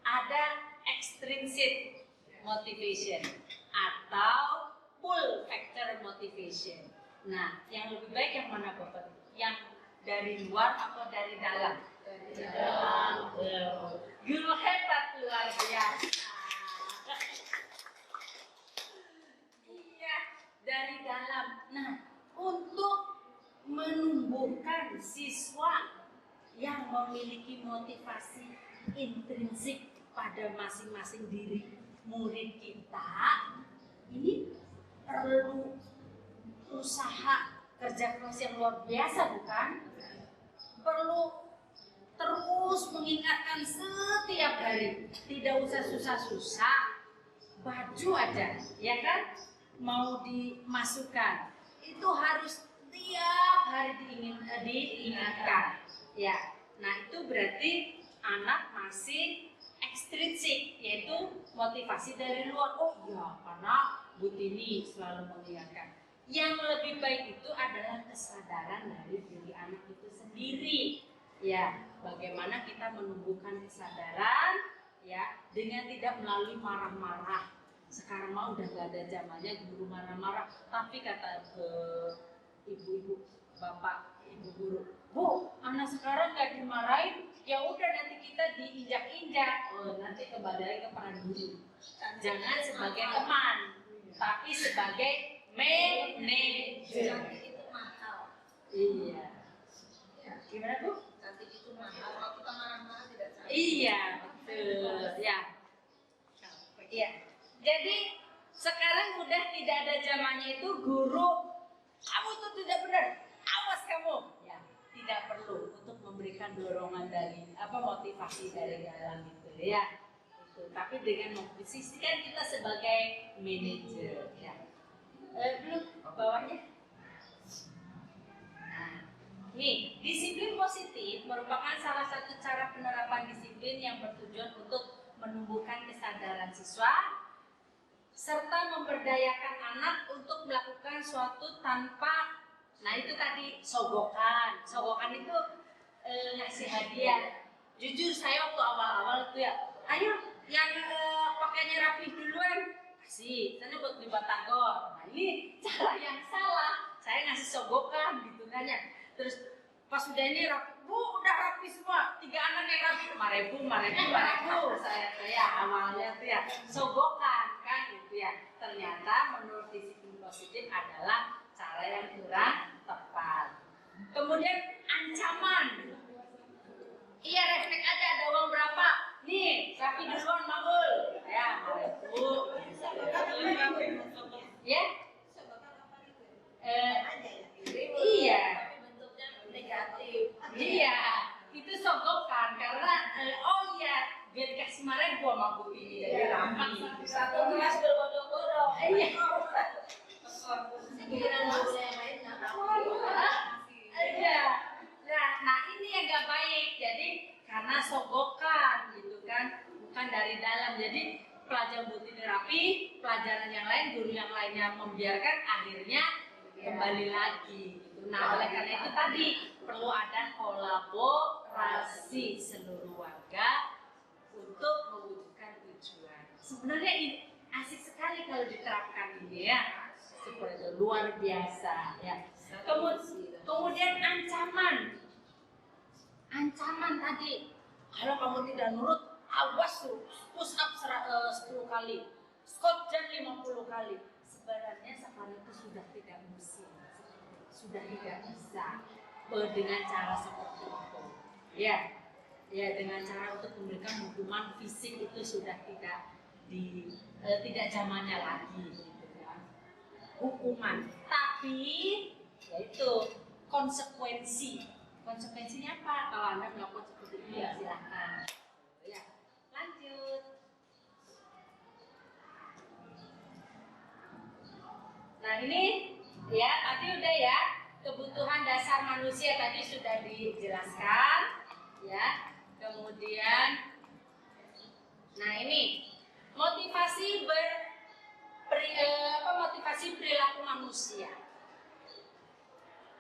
Ada extrinsic motivation atau pull factor motivation. Nah, yang lebih baik yang mana Bapak? Yang dari luar atau dari dalam? Dari dalam. Guru hebat luar biasa. Iya, dari dalam. Nah, untuk menumbuhkan siswa yang memiliki motivasi intrinsik pada masing-masing diri murid kita, ini perlu usaha kerja keras yang luar biasa, bukan? Perlu terus mengingatkan setiap hari, tidak usah susah-susah, baju aja, ya kan? Mau dimasukkan, itu harus tiap hari diingatkan, ya. Nah, itu berarti anak masih ekstrinsik, yaitu motivasi dari luar. Oh iya, karena Bu Tini selalu mengingatkan. Yang lebih baik itu adalah kesadaran dari diri anak itu sendiri. Ya, bagaimana kita menumbuhkan kesadaran, ya, dengan tidak melalui marah-marah. Sekarang mah udah gak ada zamannya guru marah-marah. Tapi kata ibu-ibu, bapak, ibu guru, Bu, anak sekarang gak dimarahin, ya udah nanti kita diinjak-injak. Oh, nanti kembali lagi kepada guru. Jangan sebagai teman, tapi sebagai manajer. Itu mahal. Iya. Gimana Bu? Cantik itu mahal. Kalau kita marah-marah tidak cantik. Iya, betul. Ya. Iya. Jadi sekarang udah tidak ada zamannya itu guru, kamu itu tidak benar, awas kamu. Ya, tidak perlu untuk memberikan dorongan dari motivasi dari dalam itu, ya. Itu. Tapi dengan memposisikan kita sebagai manajer, ya. Belum bawahnya. Nah, nih, disiplin positif merupakan salah satu cara penerapan disiplin yang bertujuan untuk menumbuhkan kesadaran siswa serta memberdayakan anak untuk melakukan suatu tanpa, nah itu tadi sogokan itu ngasih hadiah. Jujur saya waktu awal-awal itu ya, ayo yang pakainya rapi duluan kasih, sana buat beli batagor. Nah ini cara yang salah, saya ngasih sogokan gitu kan ya. Terus pas udah ini rapi, Bu udah rapi semua, 3 anak yang rapi, 5.000 saya awalnya tuh ya sogokan kan gitu ya. Ternyata menurut disiplin positif adalah cara yang kurang tepat. Kemudian ancaman, iya refleks aja, ada uang berapa nih, rapi duluan Magul ya, Bu ya. Iya, Negatif. iya, itu sogokan karena Satu kelas berbodong-bodong. Iya. Sekiranya nggak boleh main, nggak tahu. Iya. Nah ini yang gak baik. Jadi karena sogokan gitu kan, bukan dari dalam. Jadi pelajaran multi terapi, pelajaran yang lain, guru yang lainnya membiarkan, akhirnya kembali lagi. Gitu. Nah oleh karena itu tadi perlu ada kolaborasi seluruh warga untuk mewujudkan tujuan. Sebenarnya ini asik sekali kalau diterapkan ini ya, seperti itu luar biasa ya. Kemudian ancaman tadi, kalau kamu tidak nurut, awas tuh, push up 10 kali, squat jump 50 kali. Sebenarnya sekarang itu sudah tidak musim, sudah tidak bisa dengan cara seperti itu. Ya, dengan cara untuk memberikan hukuman fisik itu sudah tidak zamannya lagi, gitu ya. Hukuman, tapi yaitu konsekuensi. Konsekuensinya apa? Kalau Anda melakukan seperti ini, ya silahkan. Ya, lanjut. Nah ini ya tadi udah ya, kebutuhan dasar manusia tadi sudah dijelaskan ya. Kemudian, nah ini motivasi motivasi perilaku manusia.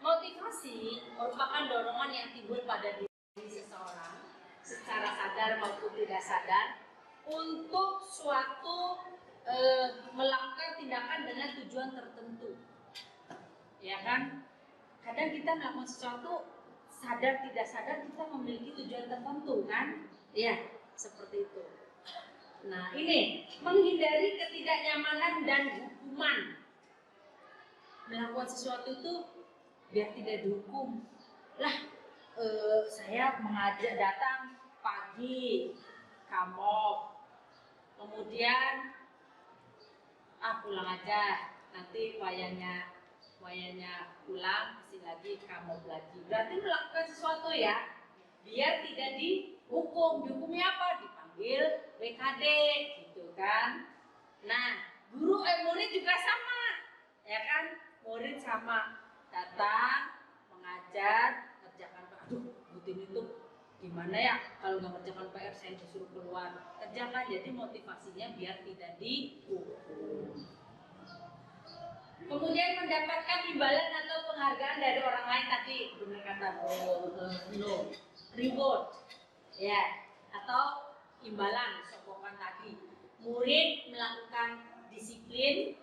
Motivasi merupakan dorongan yang timbul pada diri seseorang secara sadar maupun tidak sadar untuk suatu melakukan tindakan dengan tujuan tertentu. Ya kan? Kadang kita melakukan sesuatu sadar tidak sadar kita memiliki tujuan tertentu kan? Ya, seperti itu. Nah, ini menghindari ketidaknyamanan dan hukuman. Melakukan sesuatu itu biar tidak dihukum. Lah, saya mengajak datang pagi, kamop, kemudian pulang aja. Nanti wayangnya pulang, kasih lagi, kamop lagi. Berarti melakukan sesuatu ya, biar tidak dihukum. Dihukumnya apa? Dipanggil WKD, gitu kan? Nah, murid juga sama, ya kan? Murid sama. Datang, mengajar, kerjakan PR. Aduh, butin itu gimana ya? Kalau nggak kerjakan PR, saya disuruh keluar. Kerjakan, jadi motivasinya biar tidak dihukum. Kemudian mendapatkan imbalan atau penghargaan dari orang lain tadi, benar kata reward, ya, atau imbalan, sokongan tadi. Murid melakukan disiplin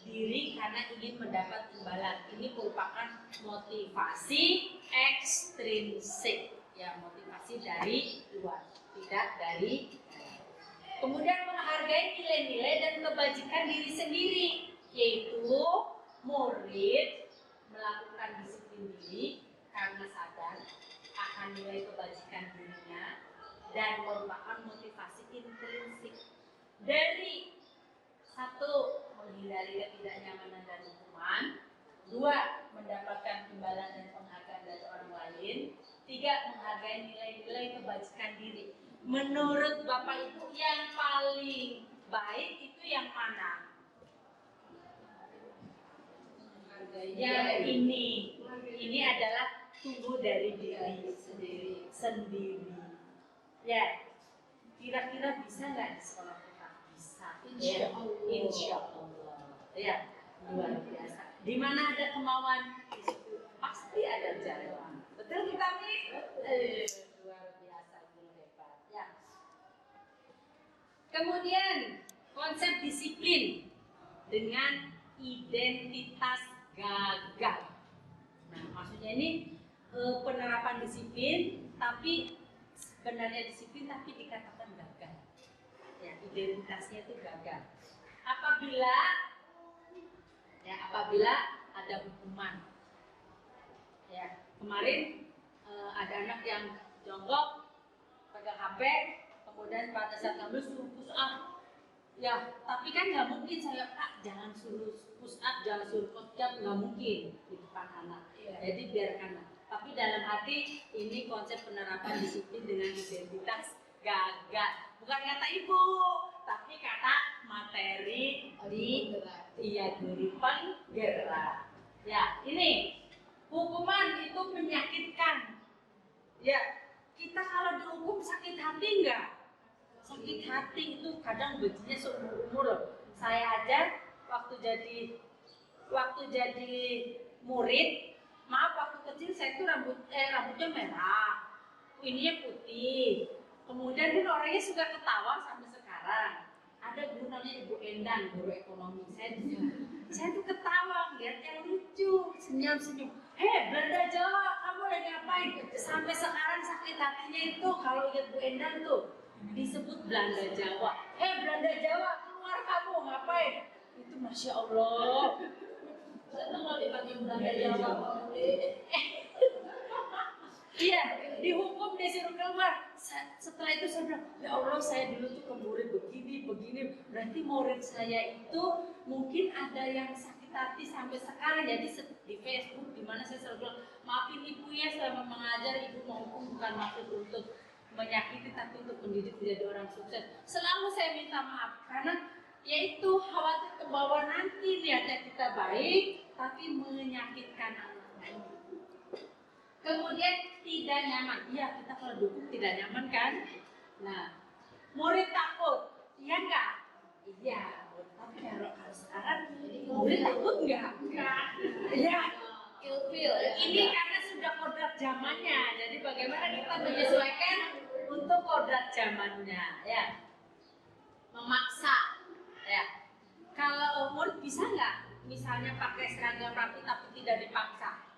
diri karena ingin mendapat imbalan. Ini merupakan motivasi ekstrinsik, ya, motivasi dari luar, tidak dari dalam. Kemudian menghargai nilai-nilai dan kebajikan diri sendiri, yaitu murid melakukan disiplin diri karena sadar akan nilai kebajikan dirinya dan merupakan motivasi intrinsik dari satu, menghindari ketidaknyamanan dan hukuman. Dua, mendapatkan imbalan dan penghargaan dari orang lain. Tiga, menghargai nilai-nilai kebajikan diri. Menurut Bapak Ibu yang paling baik itu yang mana? Yang ini adalah tumbuh dari diri sendiri. Ya, kira-kira bisa nggak di sekolah kita? Bisa. Insya Allah. Ya, luar biasa. Di mana ada kemauan, di situ pasti ada jalan. Betul kita nih? Luar biasa, hebat. Ya. Kemudian konsep disiplin dengan identitas gagal. Nah, maksudnya ini penerapan disiplin, tapi sebenarnya disiplin tapi dikatakan gagal. Ya, identitasnya itu gagal. Apabila ada hukuman. Ya, kemarin ada anak yang jongkok pegang HP, kemudian pada saat kami suruh push up. Ya, tapi kan nggak mungkin saya jangan suruh push up, jangan suruh squat jump, nggak mungkin di depan anak. Jadi biarkan. Tapi dalam hati ini konsep penerapan disiplin dengan identitas gagal. Bukan kata ibu, tapi kata materi guru penggerak. Ya, ini hukuman itu menyakitkan. Ya, kita kalau dihukum sakit hati enggak? Sakit hati itu kadang bencinya seumur umur loh. Saya aja waktu jadi murid, maaf waktu kecil saya tuh rambutnya merah, ininya putih. Kemudian kan orangnya suka ketawa sampai sekarang. Ada guru namanya Ibu Endang, guru ekonomi. Saya tuh ketawa, lihat yang lucu, senyum-senyum. Hei, Belanda Jawa, kamu lagi ngapain? Sampai sekarang sakit hatinya itu kalau lihat Bu Endang tuh disebut Belanda Jawa. Hei, Belanda Jawa, keluar kamu, ngapain? Itu Masya Allah. Saya tuh mau dipanggil Belanda Jawa. Iya, dihukum disuruh keluar. Setelah itu saya bilang, ya Allah saya dulu tuh ke murid begini. Berarti murid saya itu mungkin ada yang sakit hati sampai sekarang. Jadi di Facebook, di mana saya selalu bilang, maafin ibu ya selama mengajar, ibu menghukum bukan maksud untuk menyakiti, tapi untuk mendidik menjadi orang sukses. Selalu saya minta maaf karena yaitu khawatir ke bawah nanti niatnya kita baik, tapi menyakitkan anak. Kemudian tidak nyaman. Iya, kita kalau dukung tidak nyaman kan? Nah, murid takut. Iya enggak? Iya. Tapi kalau sekarang murid takut enggak? Enggak. Iya. Ilfil ya. Ini karena sudah kodrat zamannya. Jadi bagaimana kita menyesuaikan untuk kodrat zamannya, ya. Memaksa, ya. Kalau murid bisa nggak? Misalnya pakai seragam rapi tapi tidak dipaksa.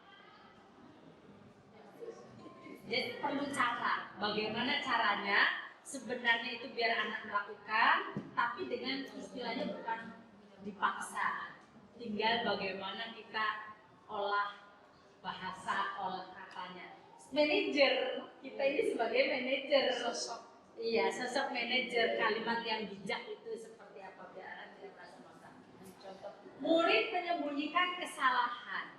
Jadi perlu cara. Bagaimana caranya? Sebenarnya itu biar anak melakukan, tapi dengan istilahnya bukan dipaksa. Tinggal bagaimana kita olah bahasa, olah katanya. Manajer, kita ini sebagai manajer. Iya, sosok manajer, kalimat yang bijak itu seperti apa biar anak tidak merasa masalah. Contoh, murid menyembunyikan kesalahan.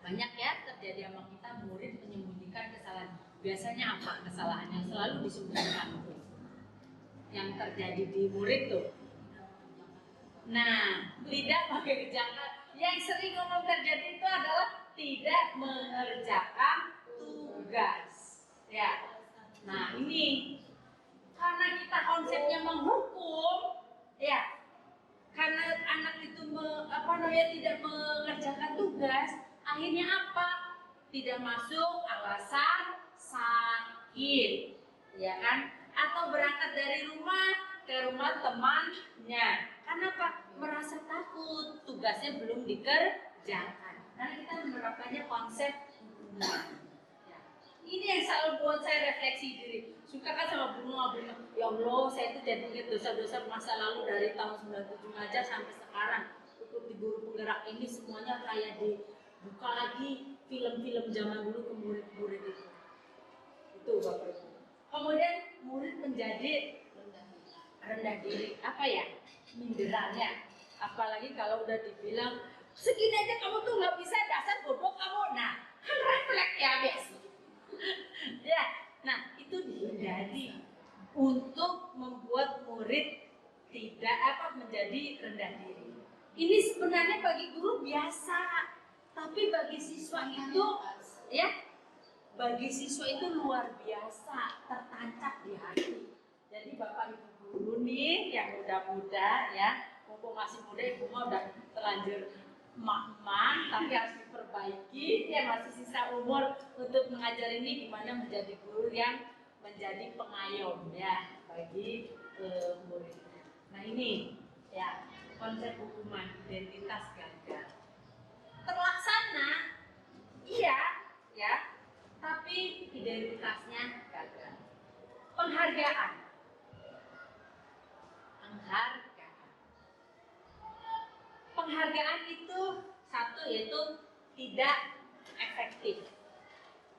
Banyak ya terjadi sama kita, murid menyembunyikan kesalahan. Biasanya apa kesalahannya? Selalu disembunyikan. Yang terjadi di murid tuh. Nah, tidak mengerjakan. Yang sering ngomong terjadi itu adalah tidak mengerjakan tugas. Ya. Nah, ini karena kita konsepnya menghukum, ya. Karena anak itu tidak mengerjakan tugas, akhirnya apa? Tidak masuk alasan sakit, ya kan? Atau berangkat dari rumah ke rumah temannya. Karena apa? Merasa takut, tugasnya belum dikerjakan. Karena kita menerapkannya konsep hukuman. Ya. Ini yang selalu buat saya refleksi diri. Suka kan sama bunga-bunga. Ya Allah, saya itu jadi ingat dosa-dosa masa lalu dari tahun 97 aja sampai sekarang. Ikut di guru penggerak ini semuanya kayak dibuka lagi film-film zaman dulu ke murid-murid itu. Itu Bapak Ibu. Kemudian murid menjadi rendah diri. Apa ya? Minderanya. Apalagi kalau udah dibilang segini aja kamu tuh nggak bisa, dasar bodoh kamu. Nah, kan refleks ya biasa. Ya, nah itu dihindari untuk membuat murid tidak menjadi rendah diri. Ini sebenarnya bagi guru biasa, tapi bagi siswa itu, ya, bagi siswa itu luar biasa, tertancap di hati. Jadi Bapak Ibu guru nih yang muda-muda ya, mumpung masih muda, ibu mah udah terlanjur mak-mak, tapi harus diperbaiki ya, masih sisa umur untuk mengajar ini gimana menjadi guru yang menjadi pengayom ya bagi murid. Nah ini ya konsep hukuman identitas gagal terlaksana, iya ya, tapi identitasnya gagal. Penghargaan. Penghargaan itu satu, yaitu tidak efektif.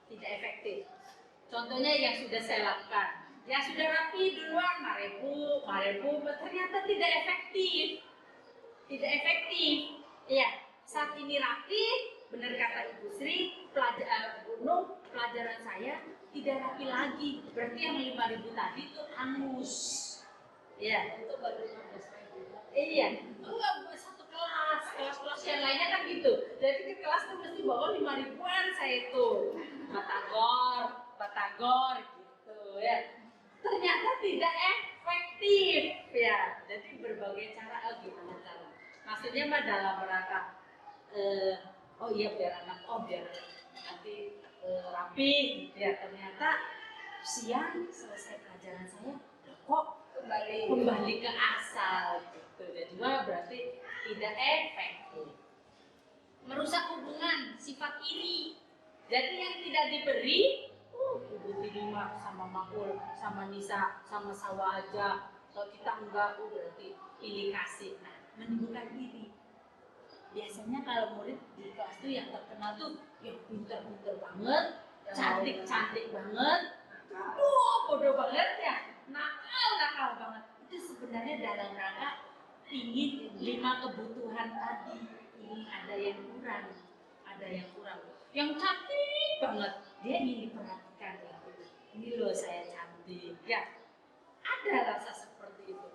Tidak efektif. Contohnya yang sudah saya lakukan, ya sudah rapi duluan, marebu, ternyata tidak efektif. Tidak efektif. Ya, saat ini rapi, benar kata Ibu Sri, pelajaran saya tidak rapi lagi. Berarti yang 5.000 tadi itu hangus. Iya. Itu baru 15.000. Iya, enggak satu kelas yang lainnya kan gitu. Jadi ke kelas tuh mesti bawa 5 ribuan saya itu. Batagor gitu ya. Ternyata tidak efektif ya. Jadi berbagai cara, gimana cara? Maksudnya mah dalam rangka oh iya biar nanti rapi gitu ya. Ternyata siang selesai pelajaran saya kok kembali ke asal gitu. Jadi berarti tidak efektif. Merusak hubungan, sifat iri. Jadi yang tidak diberi, Ibu Tini sama Makul, sama Nisa, sama Sawa aja. Kalau kita enggak, berarti pilih kasih. Nah, menimbulkan iri. Biasanya kalau murid di kelas tuh yang terkenal tuh yang pinter-pinter banget, cantik-cantik banget, bodoh banget ya, nakal banget. Itu sebenarnya dalam rangka ingin 5 kebutuhan tadi. Ini ada yang kurang. Yang cantik banget, dia ingin diperhatikan. Ini loh saya cantik, ya. Ada rasa seperti itu.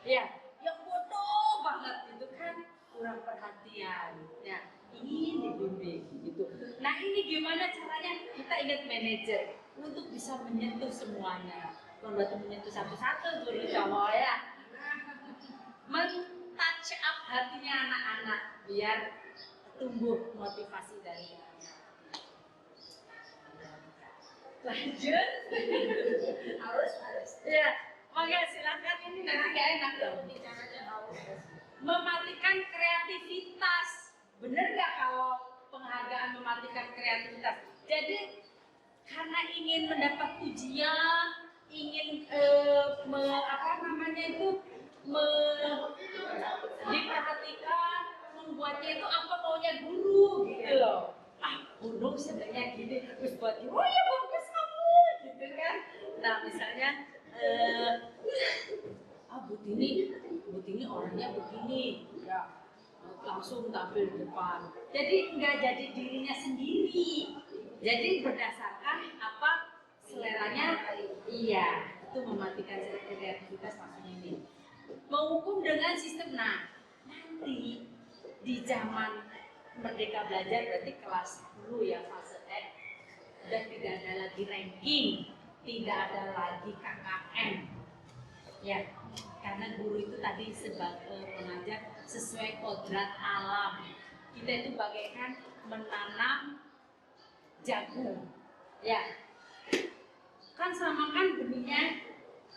Ya, yang bodoh banget itu kan kurang perhatian, ya. Ingin dibimbing gitu. Nah ini gimana caranya? Kita ingat manajer untuk bisa menyentuh semuanya. Bukan berarti menyentuh satu-satu guru cowok ya. Men-touch up hatinya anak-anak biar tumbuh motivasi dari anak. Lanjut. harus. Ya, maka silakan ini nanti nggak enak dong. Mematikan kreativitas. Bener nggak kalau penghargaan mematikan kreativitas? Jadi karena ingin mendapat pujian, ingin diperhatikan, membuatnya itu apa maunya guru gitu loh. Guru sebenarnya gini, terus buat ya bagus kamu gitu kan. Nah misalnya Bu Tini orangnya begini ya, langsung tampil di depan. Jadi nggak jadi dirinya sendiri. Jadi berdasarkan apa seleranya, iya itu mematikan kreativitas maksudnya ini. Menghukum dengan sistem. Nah nanti di zaman Merdeka Belajar berarti kelas 10 ya fase X, dan tidak ada lagi ranking, tidak ada lagi KKM, ya karena guru itu tadi sebagai pengajar sesuai kodrat alam. Kita itu bagaikan menanam jagung, ya kan sama kan benihnya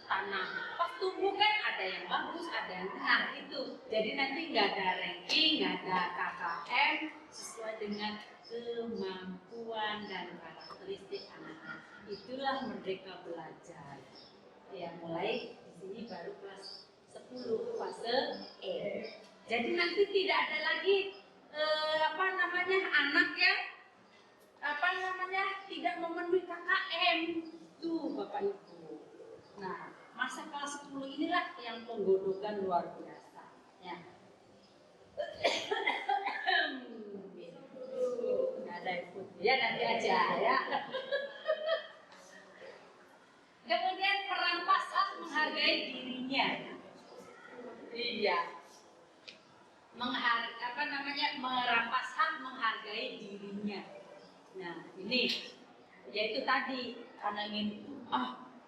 tanam. Pas tumbuh kan ada yang bagus, ada yang itu. Jadi nanti nggak ada ranking, nggak ada KKM, sesuai dengan kemampuan dan karakteristik anak-anak. Itulah Merdeka Belajar. Ya mulai di sini baru kelas 10 fase E. Jadi nanti tidak ada lagi anak yang tidak memenuhi KKM tuh Bapak Ibu. Nah masa kelas 10 inilah yang penggodokan luar biasa ya. Nggak ada ikut ya, nanti aja ya. Kemudian merampas hak menghargai dirinya. Iya. Merampas hak menghargai dirinya. Nah ini yaitu tadi karena ingin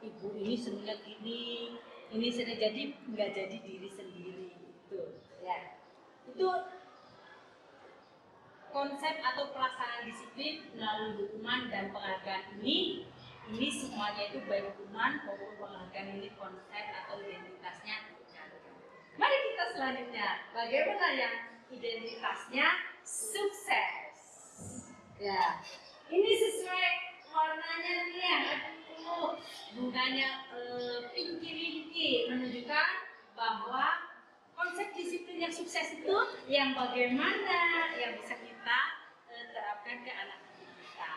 ibu ini senangnya gini, ini senang, jadi nggak jadi diri sendiri itu ya. Itu konsep atau pelaksanaan disiplin melalui hukuman dan penghargaan ini semuanya itu baik hukuman maupun penghargaan ini konsep atau identitasnya. Mari kita selanjutnya, bagaimana yang identitasnya sukses? Ya, ini sesuai warnanya nih ya. Bunganya pinky-pinky menunjukkan bahwa konsep disiplin yang sukses itu yang bagaimana yang bisa kita terapkan ke anak kita.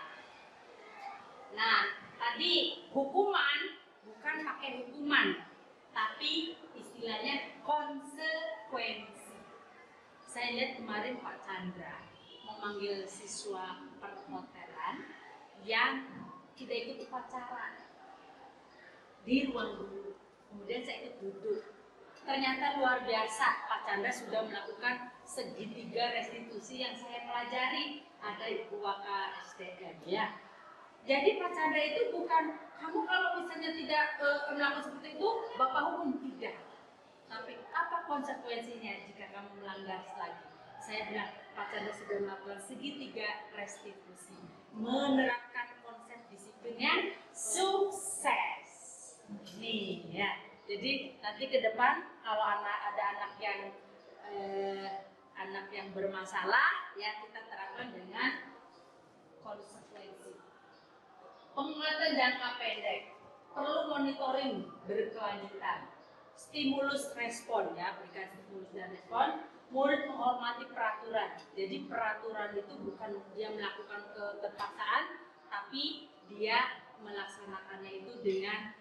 Nah, tadi hukuman bukan pakai hukuman, tapi istilahnya konsekuensi. Saya lihat kemarin Pak Chandra memanggil siswa perhotelan yang tidak ikut upacara di ruang guru. Kemudian saya ikut duduk. ternyata luar biasa. Pak Chandra sudah melakukan segitiga restitusi yang saya pelajari. Ada Ibu Waka SDM ya. Jadi Pak Chandra itu bukan kamu kalau misalnya tidak melakukan seperti itu, Bapak hukum tidak. Tapi apa konsekuensinya jika kamu melanggar lagi? Saya bilang Pak Chandra sudah melakukan segitiga restitusi, menerapkan konsep disiplin yang sukses. Nih ya. Jadi nanti ke depan kalau ada anak yang bermasalah ya kita terapkan dengan konsekuensi. Penguatan jangka pendek perlu monitoring berkelanjutan. Stimulus respon ya, berikan stimulus dan respon. Murid menghormati peraturan. Jadi peraturan itu bukan dia melakukan keterpaksaan, tapi dia melaksanakannya itu dengan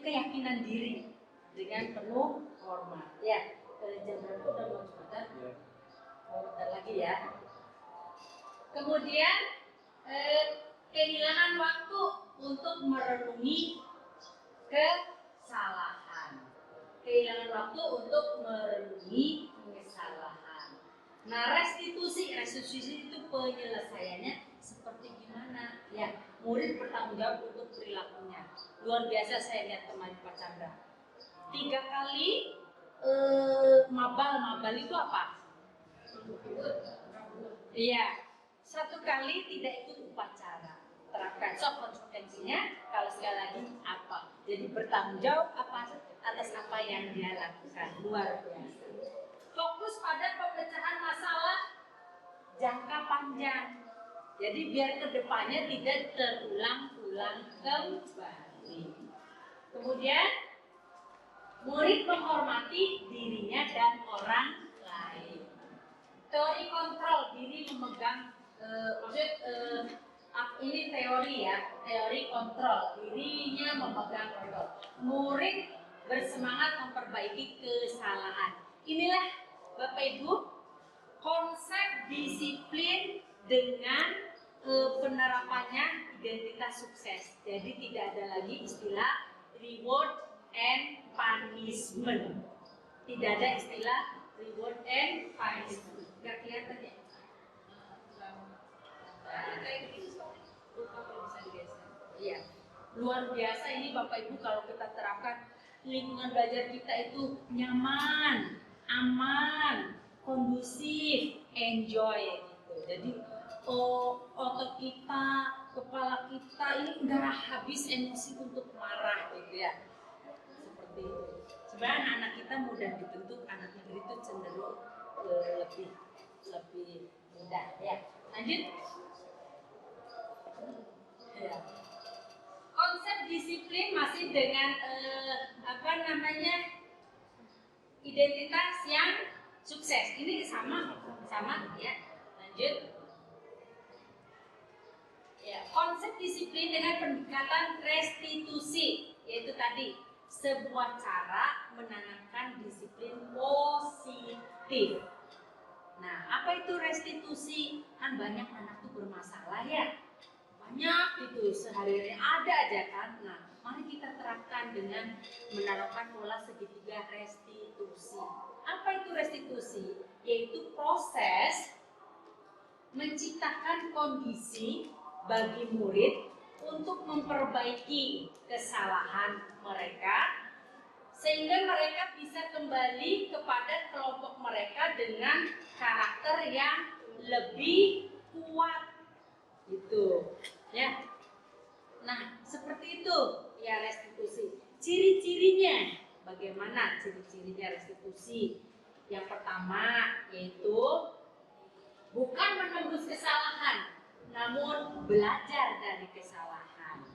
keyakinan diri dengan penuh hormat. Ya, jam berapa udah mau cepetan? Oh, bentar lagi ya. Kemudian kehilangan waktu untuk merenungi kesalahan. Kehilangan waktu untuk merenungi kesalahan. Nah, restitusi itu penyelesaiannya seperti gimana? Ya, murid bertanggung jawab untuk perilakunya. Luar biasa saya lihat teman Pak Chandra. 3 kali mabal itu apa? Iya. 1 kali tidak ikut upacara. Terapkan konsekuensinya kalau sekali lagi apa? Jadi bertanggung jawab atas apa yang dia lakukan. Luar biasa. Fokus pada pemecahan masalah jangka panjang. Jadi biar kedepannya tidak terulang-ulang kembali. Kemudian murid menghormati dirinya dan orang lain. Teori kontrol diri memegang ini teori ya, teori kontrol dirinya memegang kontrol. Murid bersemangat memperbaiki kesalahan. Inilah Bapak Ibu konsep disiplin dengan penerapannya identitas sukses. Jadi tidak ada lagi istilah reward and punishment. Tidak ada istilah reward and punishment. Gak kelihatan ya? Iya. Luar biasa ini Bapak Ibu kalau kita terapkan lingkungan belajar kita itu nyaman, aman, kondusif, enjoy gitu. Jadi otot kita, kepala kita ini nggak habis emosi untuk marah gitu ya. Seperti itu. Sebenarnya anak kita mudah dibentuk, anak negeri itu cenderung lebih mudah ya. Lanjut. Ya. Konsep disiplin masih dengan identitas yang sukses. Ini sama ya. Lanjut. Ya, konsep disiplin dengan pendekatan restitusi, yaitu tadi sebuah cara menanamkan disiplin positif. Nah, apa itu restitusi? Kan banyak anak tuh bermasalah ya. Banyak itu sehari-hari ada aja kan. Nah, mari kita terapkan dengan menerapkan pola segitiga restitusi. Apa itu restitusi? Yaitu proses menciptakan kondisi bagi murid untuk memperbaiki kesalahan mereka sehingga mereka bisa kembali kepada kelompok mereka dengan karakter yang lebih kuat gitu ya. Nah, seperti itu ya restitusi. Ciri-cirinya bagaimana ciri-cirinya restitusi? Yang pertama yaitu bukan menembus kesalahan, namun belajar dari kesalahan.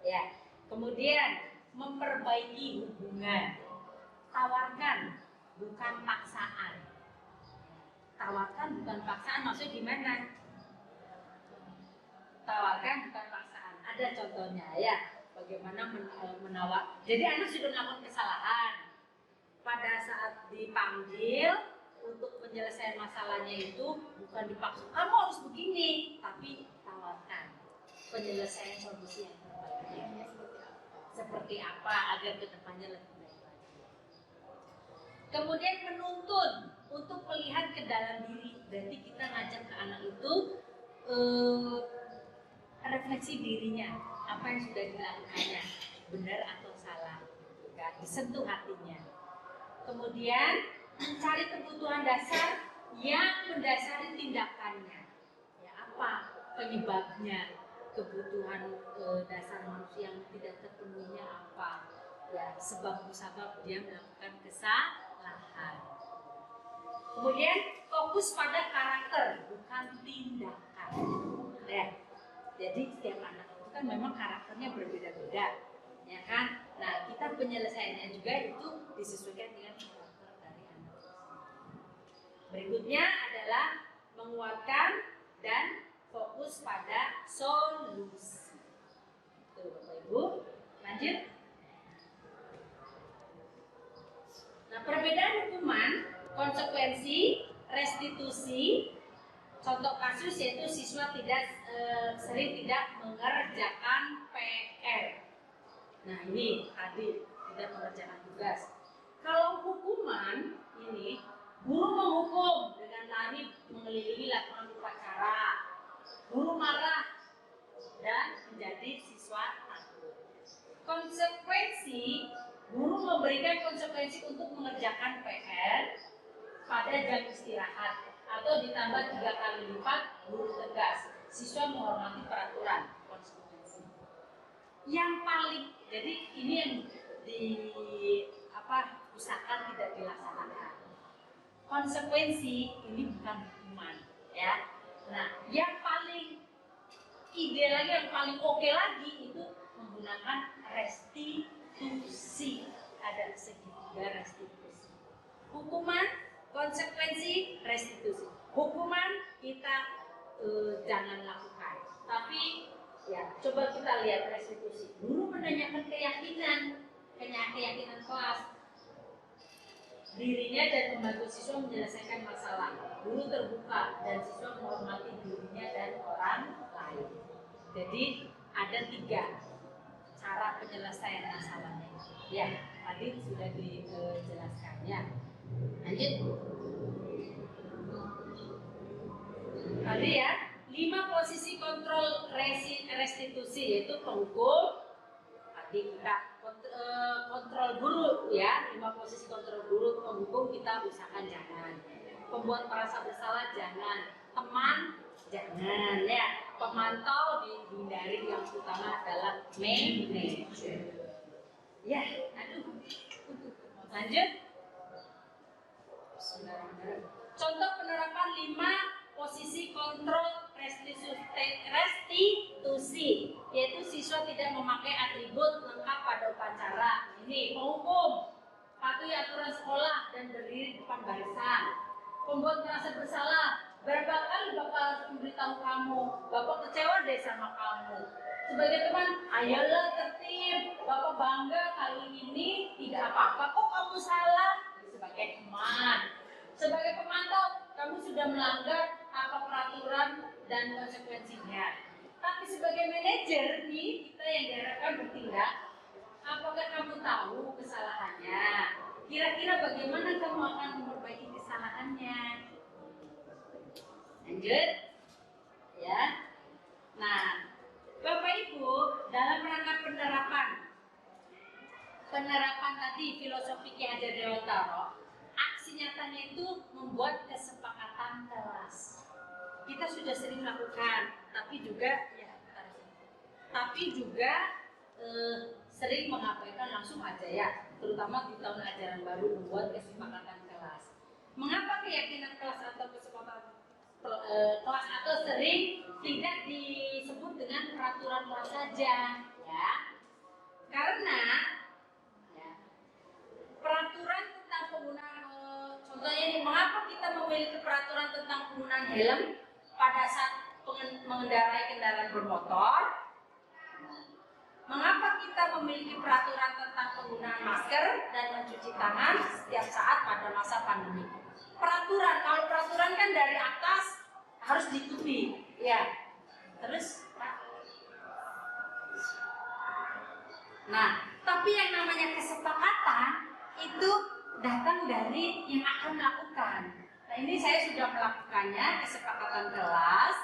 Ya. Kemudian memperbaiki hubungan. Tawarkan, bukan paksaan. Tawarkan bukan paksaan, maksudnya gimana? Tawarkan bukan paksaan. Ada contohnya ya. Bagaimana menawar. Jadi anak sudah melakukan kesalahan. Pada saat dipanggil untuk penyelesaian masalahnya itu bukan dipaksa, kamu harus begini, tapi tawarkan penyelesaian solusi yang terbaik. seperti apa agar kedepannya lebih baik lagi. Kemudian menuntun untuk melihat ke dalam diri, berarti kita ngajak ke anak itu refleksi dirinya, apa yang sudah dilakukannya, benar atau salah, kan? Disentuh hatinya. Kemudian mencari kebutuhan dasar yang mendasari tindakannya. Ya, apa penyebabnya? Kebutuhan dasar manusia yang tidak terpenuhinya apa? Ya, sebab musabab dia melakukan kesalahan. Kemudian fokus pada karakter, bukan tindakan. Ya. Jadi setiap anak itu kan memang karakternya berbeda-beda, ya kan? Nah, kita penyelesaiannya juga itu disesuaikan dengan karakter dari anak. Berikutnya adalah menguatkan dan fokus pada solusi. Tuh, Bapak Ibu, lanjut. Nah, perbedaan hukuman, konsekuensi, restitusi. Contoh kasus yaitu siswa sering tidak mengerjakan PR. Nah, ini tadi tidak mengerjakan tugas. Kalau hukuman ini, guru menghukum dengan lari mengelilingi lapangan upacara. Guru marah dan menjadi siswa takut. Konsekuensi, guru memberikan konsekuensi untuk mengerjakan PR pada jam istirahat atau ditambah 3 kali lipat, guru tegas. Siswa menghormati peraturan, konsekuensi. Yang paling, jadi ini yang usahakan tidak dilaksanakan. Konsekuensi ini bukan hukuman, ya. Nah, yang paling ide lagi, yang paling oke lagi itu menggunakan restitusi. Ada segitiga restitusi. Hukuman, konsekuensi, restitusi. Hukuman kita jangan lakukan. Tapi ya coba kita lihat restitusi. Guru menanyakan keyakinan kelas dirinya dan membantu siswa menyelesaikan masalah. Guru terbuka dan siswa menghormati dirinya dan orang lain. Jadi ada 3 cara penyelesaian masalahnya. Ya, tadi sudah dijelaskannya. Lanjut. Tadi ya, 5 posisi kontrol restitusi yaitu penghukum. Tadi kita kontrol guru ya, 5 posisi kontrol guru. Penghukum kita usahakan jangan. Pembuat merasa bersalah jangan. Teman jangan ya. Pemantau dihindari, yang utama adalah manajer. Ya, aduh. Lanjut. Contoh penerapan 5 posisi kontrol restitusi, yaitu siswa tidak memakai atribut lengkap pada upacara. Ini penghukum, patuhi aturan sekolah dan berdiri di depan barisan. Pembuat merasa bersalah, berapa kali Bapak harus memberitahu kamu, Bapak kecewa deh sama kamu. Sebagai teman, ayolah tertib, Bapak bangga kali ini tidak apa-apa, kok kamu salah. Sebagai teman, sebagai pemantau, kamu sudah melanggar apa peraturan dan konsekuensinya. Tapi sebagai manajer nih, kita yang diharapkan bertindak, apakah kamu tahu kesalahannya? Kira-kira bagaimana kamu akan memperbaiki kesalahannya? Lanjut, ya. Nah, Bapak Ibu, dalam rangka penerapan tadi filosofi Ki Hajar Dewantara, aksi nyatanya itu membuat kesepakatan kelas. Kita sudah sering melakukan, tapi juga sering mengabaikan langsung aja ya, terutama di tahun ajaran baru membuat kesepakatan kelas. Mengapa keyakinan kelas atau kesepakatan kelas atau sering tidak disebut dengan peraturan kelas saja, ya? Karena ya, peraturan tentang penggunaan, contohnya ini, mengapa kita memiliki peraturan tentang penggunaan helm pada saat mengendarai kendaraan bermotor? Mengapa kita memiliki peraturan tentang penggunaan masker dan mencuci tangan setiap saat pada masa pandemi? Peraturan, kalau peraturan kan dari atas harus diikuti, ya. Terus, Pak. Nah, tapi yang namanya kesepakatan itu datang dari yang akan melakukan. Nah, ini saya sudah melakukannya, kesepakatan kelas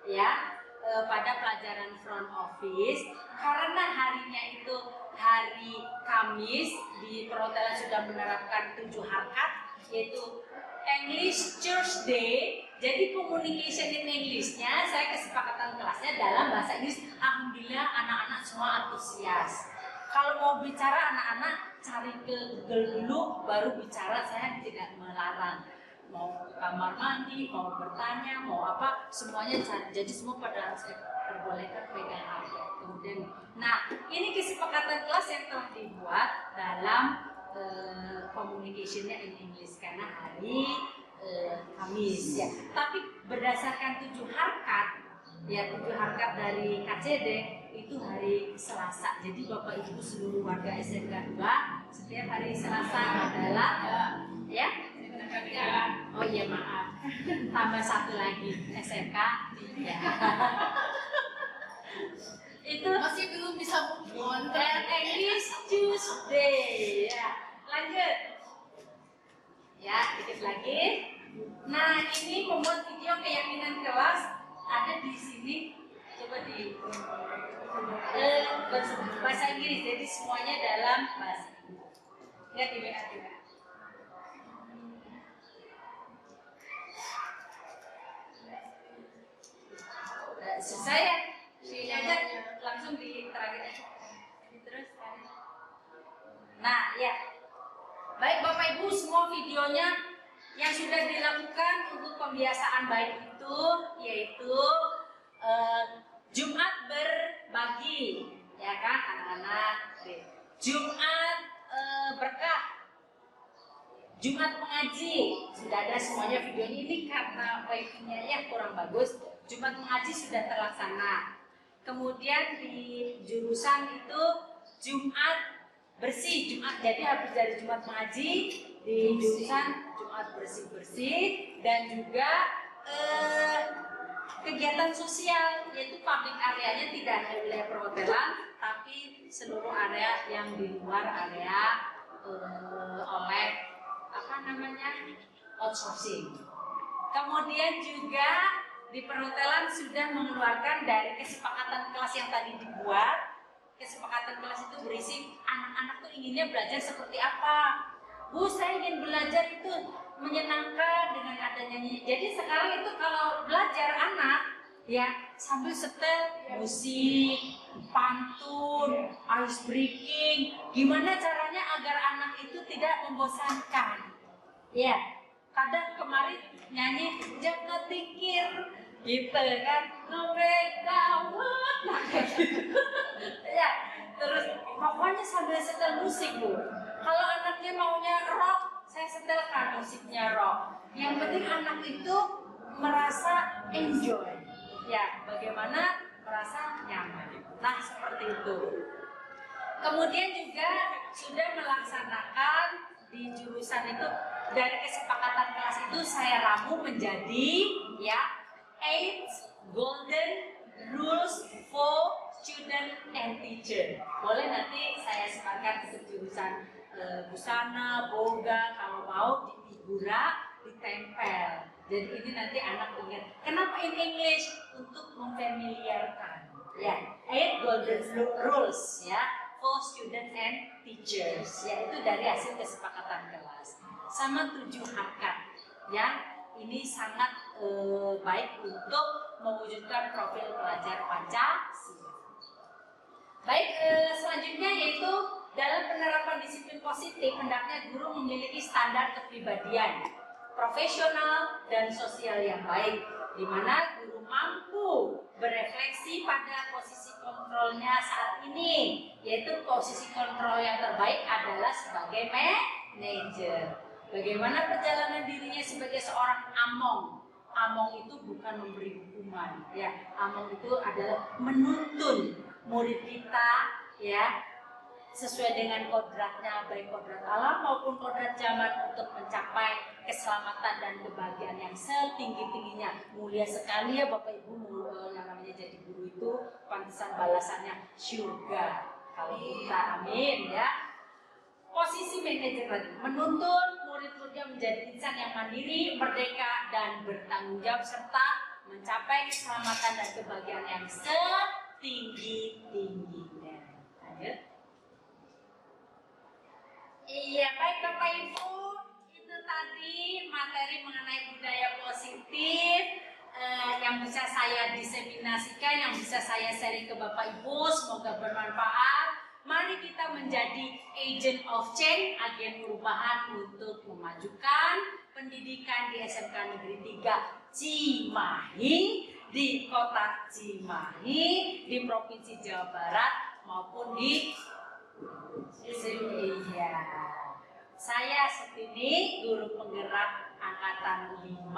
ya pada pelajaran front office, karena harinya itu hari Kamis, di perhotelan sudah menerapkan 7 harkat, yaitu English Church Day. Jadi communication in English-nya saya kesepakatan kelasnya dalam bahasa Inggris. Alhamdulillah anak-anak semua antusias. Kalau mau bicara anak-anak cari ke Google dulu baru bicara, saya tidak melarang. Mau ke kamar mandi, mau bertanya, mau apa, semuanya cari. Jadi semua pada saya perbolehkan pegang HP. Kemudian, nah ini kesepakatan kelas yang telah dibuat dalam communication-nya in English karena hari Kamis ya. Tapi berdasarkan 7 harkat ya, 7 harkat dari KCD itu hari Selasa. Jadi Bapak Ibu seluruh warga SMK 2 setiap hari Selasa adalah ya. Oh iya maaf. Tambah satu lagi SMK ya. Itu Masih belum bisa move on. English Tuesday ya. Lanjut ya, dikit lagi. Nah, ini membuat video keyakinan kelas ada di sini. Coba di bahasa Inggris, jadi semuanya dalam bahasa Inggris. Lihat di WA juga. Selesai ya? Aja langsung di terakhir. Terus. Nah, ya. Baik Bapak Ibu, semua videonya yang sudah dilakukan untuk pembiasaan baik itu yaitu Jumat berbagi, ya kan anak-anak. Jumat berkah, Jumat mengaji, sudah ada semuanya videonya. Ini karena wifi-nya ya kurang bagus. Jumat mengaji sudah terlaksana. Kemudian di jurusan itu Jumat bersih, Jumat, jadi habis dari Jumat mengaji di jurusan Jumat bersih-bersih, dan juga kegiatan sosial, yaitu public areanya tidak hanya wilayah perhotelan tapi seluruh area yang di luar area oleh apa namanya outsourcing. Kemudian juga di perhotelan sudah mengeluarkan dari kesepakatan kelas yang tadi dibuat. Kesepakatan kelas itu berisi anak-anak tuh inginnya belajar seperti apa. Bu, saya ingin belajar itu menyenangkan dengan adanya nyanyi. Jadi sekarang itu kalau belajar anak ya sambil setel musik, pantun, ice breaking. Gimana caranya agar anak itu tidak membosankan? Ya, kadang kemarin nyanyi jangan tikir gitu kan, ngobek dawet, nah kayak gitu. Ya, terus pokoknya sambil setel musik Bu. Kalau anaknya maunya rock, saya setelkan musiknya rock. Yang penting anak itu merasa enjoy. Ya, bagaimana merasa nyaman. Nah, seperti itu. Kemudian juga sudah melaksanakan di jurusan itu dari kesepakatan kelas itu saya ramu menjadi ya 8 golden rules for student and teacher. Boleh nanti saya sebarkan ke jurusan busana, boga, kalau mau di figura, ditempel. Jadi ini nanti anak ingat. Kenapa in English? Untuk memfamiliarkan. Ya, 8 golden rules ya for student and teachers. Ya, itu dari hasil kesepakatan kelas. Sama 7 harkat yang ini sangat baik untuk mewujudkan profil pelajar Pancasila. Baik, selanjutnya yaitu dalam penerapan disiplin positif, hendaknya guru memiliki standar kepribadian, profesional dan sosial yang baik, di mana guru mampu berefleksi pada posisi kontrolnya saat ini, yaitu posisi kontrol yang terbaik adalah sebagai manajer. Bagaimana perjalanan dirinya sebagai seorang among? Among itu bukan memberi hukuman, ya. Among itu adalah menuntun murid kita, ya, sesuai dengan kodratnya, baik kodrat alam maupun kodrat zaman untuk mencapai keselamatan dan kebahagiaan yang setinggi-tingginya. Mulia sekali ya Bapak Ibu, namanya jadi guru itu pantesan balasannya surga. Kalau kita amin ya. Posisi manajer lagi menuntun murid-muridnya menjadi insan yang mandiri, merdeka dan bertanggung jawab serta mencapai keselamatan dan kebahagiaan yang setinggi-tingginya. Lanjut. Iya, baik Bapak Ibu, itu tadi materi mengenai budaya positif yang bisa saya diseminasikan, yang bisa saya sharing ke Bapak Ibu, semoga bermanfaat. Mari kita menjadi agent of change, agen perubahan untuk memajukan pendidikan di SMK Negeri 3 Cimahi, di kota Cimahi, di Provinsi Jawa Barat maupun di Indonesia. Saya Sutini, guru penggerak angkatan 5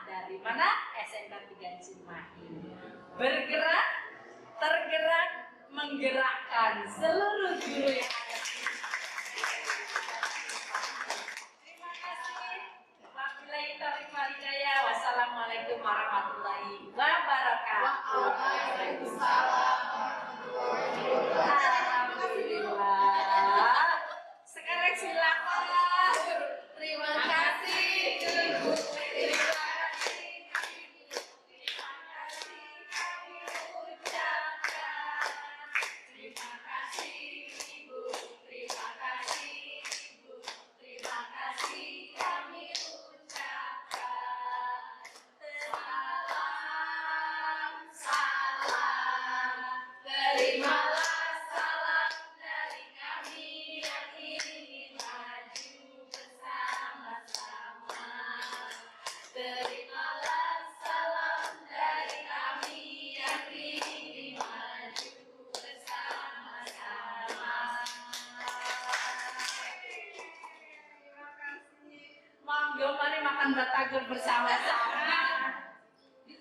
dari mana? SMK 3 Cimahi. Bergerak, tergerak, menggerakkan seluruh guru yang ada di sini. Terima kasih. Wabillahi taufiq wal hidayah. Wassalamualaikum warahmatullahi wabarakatuh. Waalaikumsalam. Alhamdulillah. Sekarang silakan. Terima kasih Ibu. Terima kasih. Terima kasih kami ucapkan. Terima kasih Ibu. Terima kasih Ibu. Terima kasih kami ucapkan. Salam, salam. Terimalah salam dari kami yang ingin maju bersama-sama. Terimalah salam dari kami yang ingin maju bersama-sama. Terima kasih. Monggo mari makan batagor bersama-sama.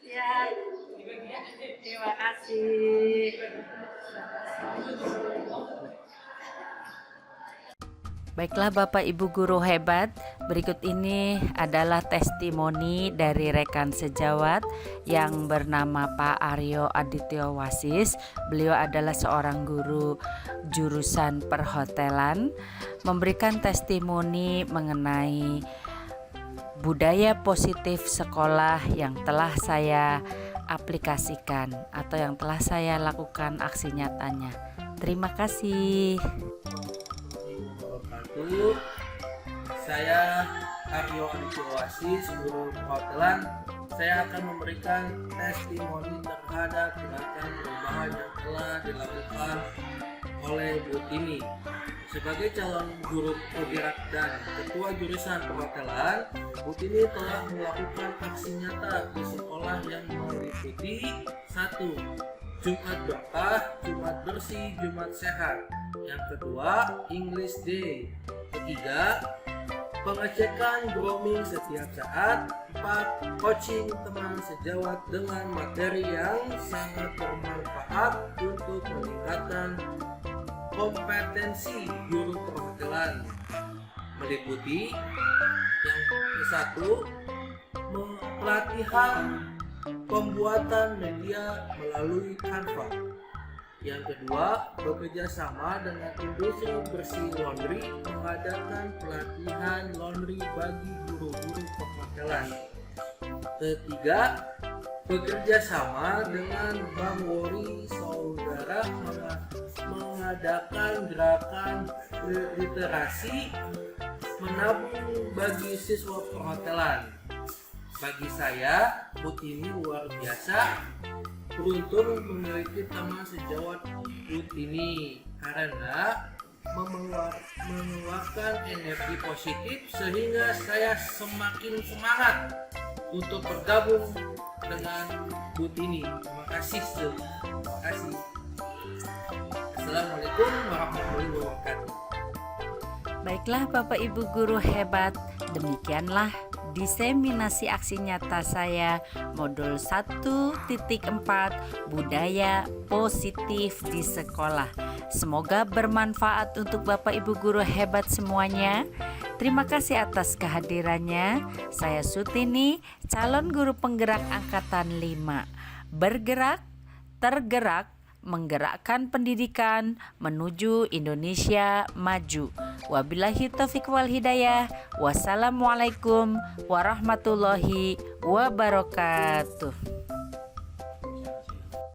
Ya. Terima kasih. Baiklah Bapak Ibu guru hebat, berikut ini adalah testimoni dari rekan sejawat yang bernama Pak Aryo Adityo Wasis. Beliau adalah seorang guru jurusan perhotelan, memberikan testimoni mengenai budaya positif sekolah yang telah saya aplikasikan atau yang telah saya lakukan aksi nyatanya. Terima kasih. Wabarakatuh. Saya Aryo Adityo Wasis, guru perhotelan. Saya akan memberikan testimoni terhadap gerakan perubahan yang telah dilakukan oleh Bu Tini. Sebagai calon guru penggerak dan ketua jurusan perhotelan, Bu Tini telah melakukan aksi nyata di sekolah yang meliputi 1. Jumat berkah, Jumat bersih, Jumat sehat. Yang kedua, English Day. Ketiga, pengecekan grooming setiap saat. 4. Coaching teman sejawat dengan materi yang sangat bermanfaat untuk meningkatkan kompetensi guru perhotelan, meliputi yang ke-1, pelatihan pembuatan media melalui Canva. Yang kedua, bekerja sama dengan industri bersih laundry mengadakan pelatihan laundry bagi guru-guru perhotelan. Ketiga, bekerja sama dengan Bank Wori Saudara mengadakan gerakan literasi menabung bagi siswa perhotelan. Bagi saya, Bu Tini luar biasa beruntung memiliki teman sejawat Bu Tini karena mengeluarkan energi positif sehingga saya semakin semangat untuk bergabung dengan Bu Tini. Terima kasih. Terima kasih. Assalamualaikum warahmatullahi wabarakatuh. Baiklah Bapak Ibu guru hebat, demikianlah diseminasi aksi nyata saya modul 1.4 budaya positif di sekolah. Semoga bermanfaat untuk Bapak Ibu guru hebat semuanya. Terima kasih atas kehadirannya. Saya Sutini, calon guru penggerak angkatan 5. Bergerak, tergerak, menggerakkan pendidikan menuju Indonesia maju. Wabillahi taufiq wal hidayah. Wassalamualaikum warahmatullahi wabarakatuh.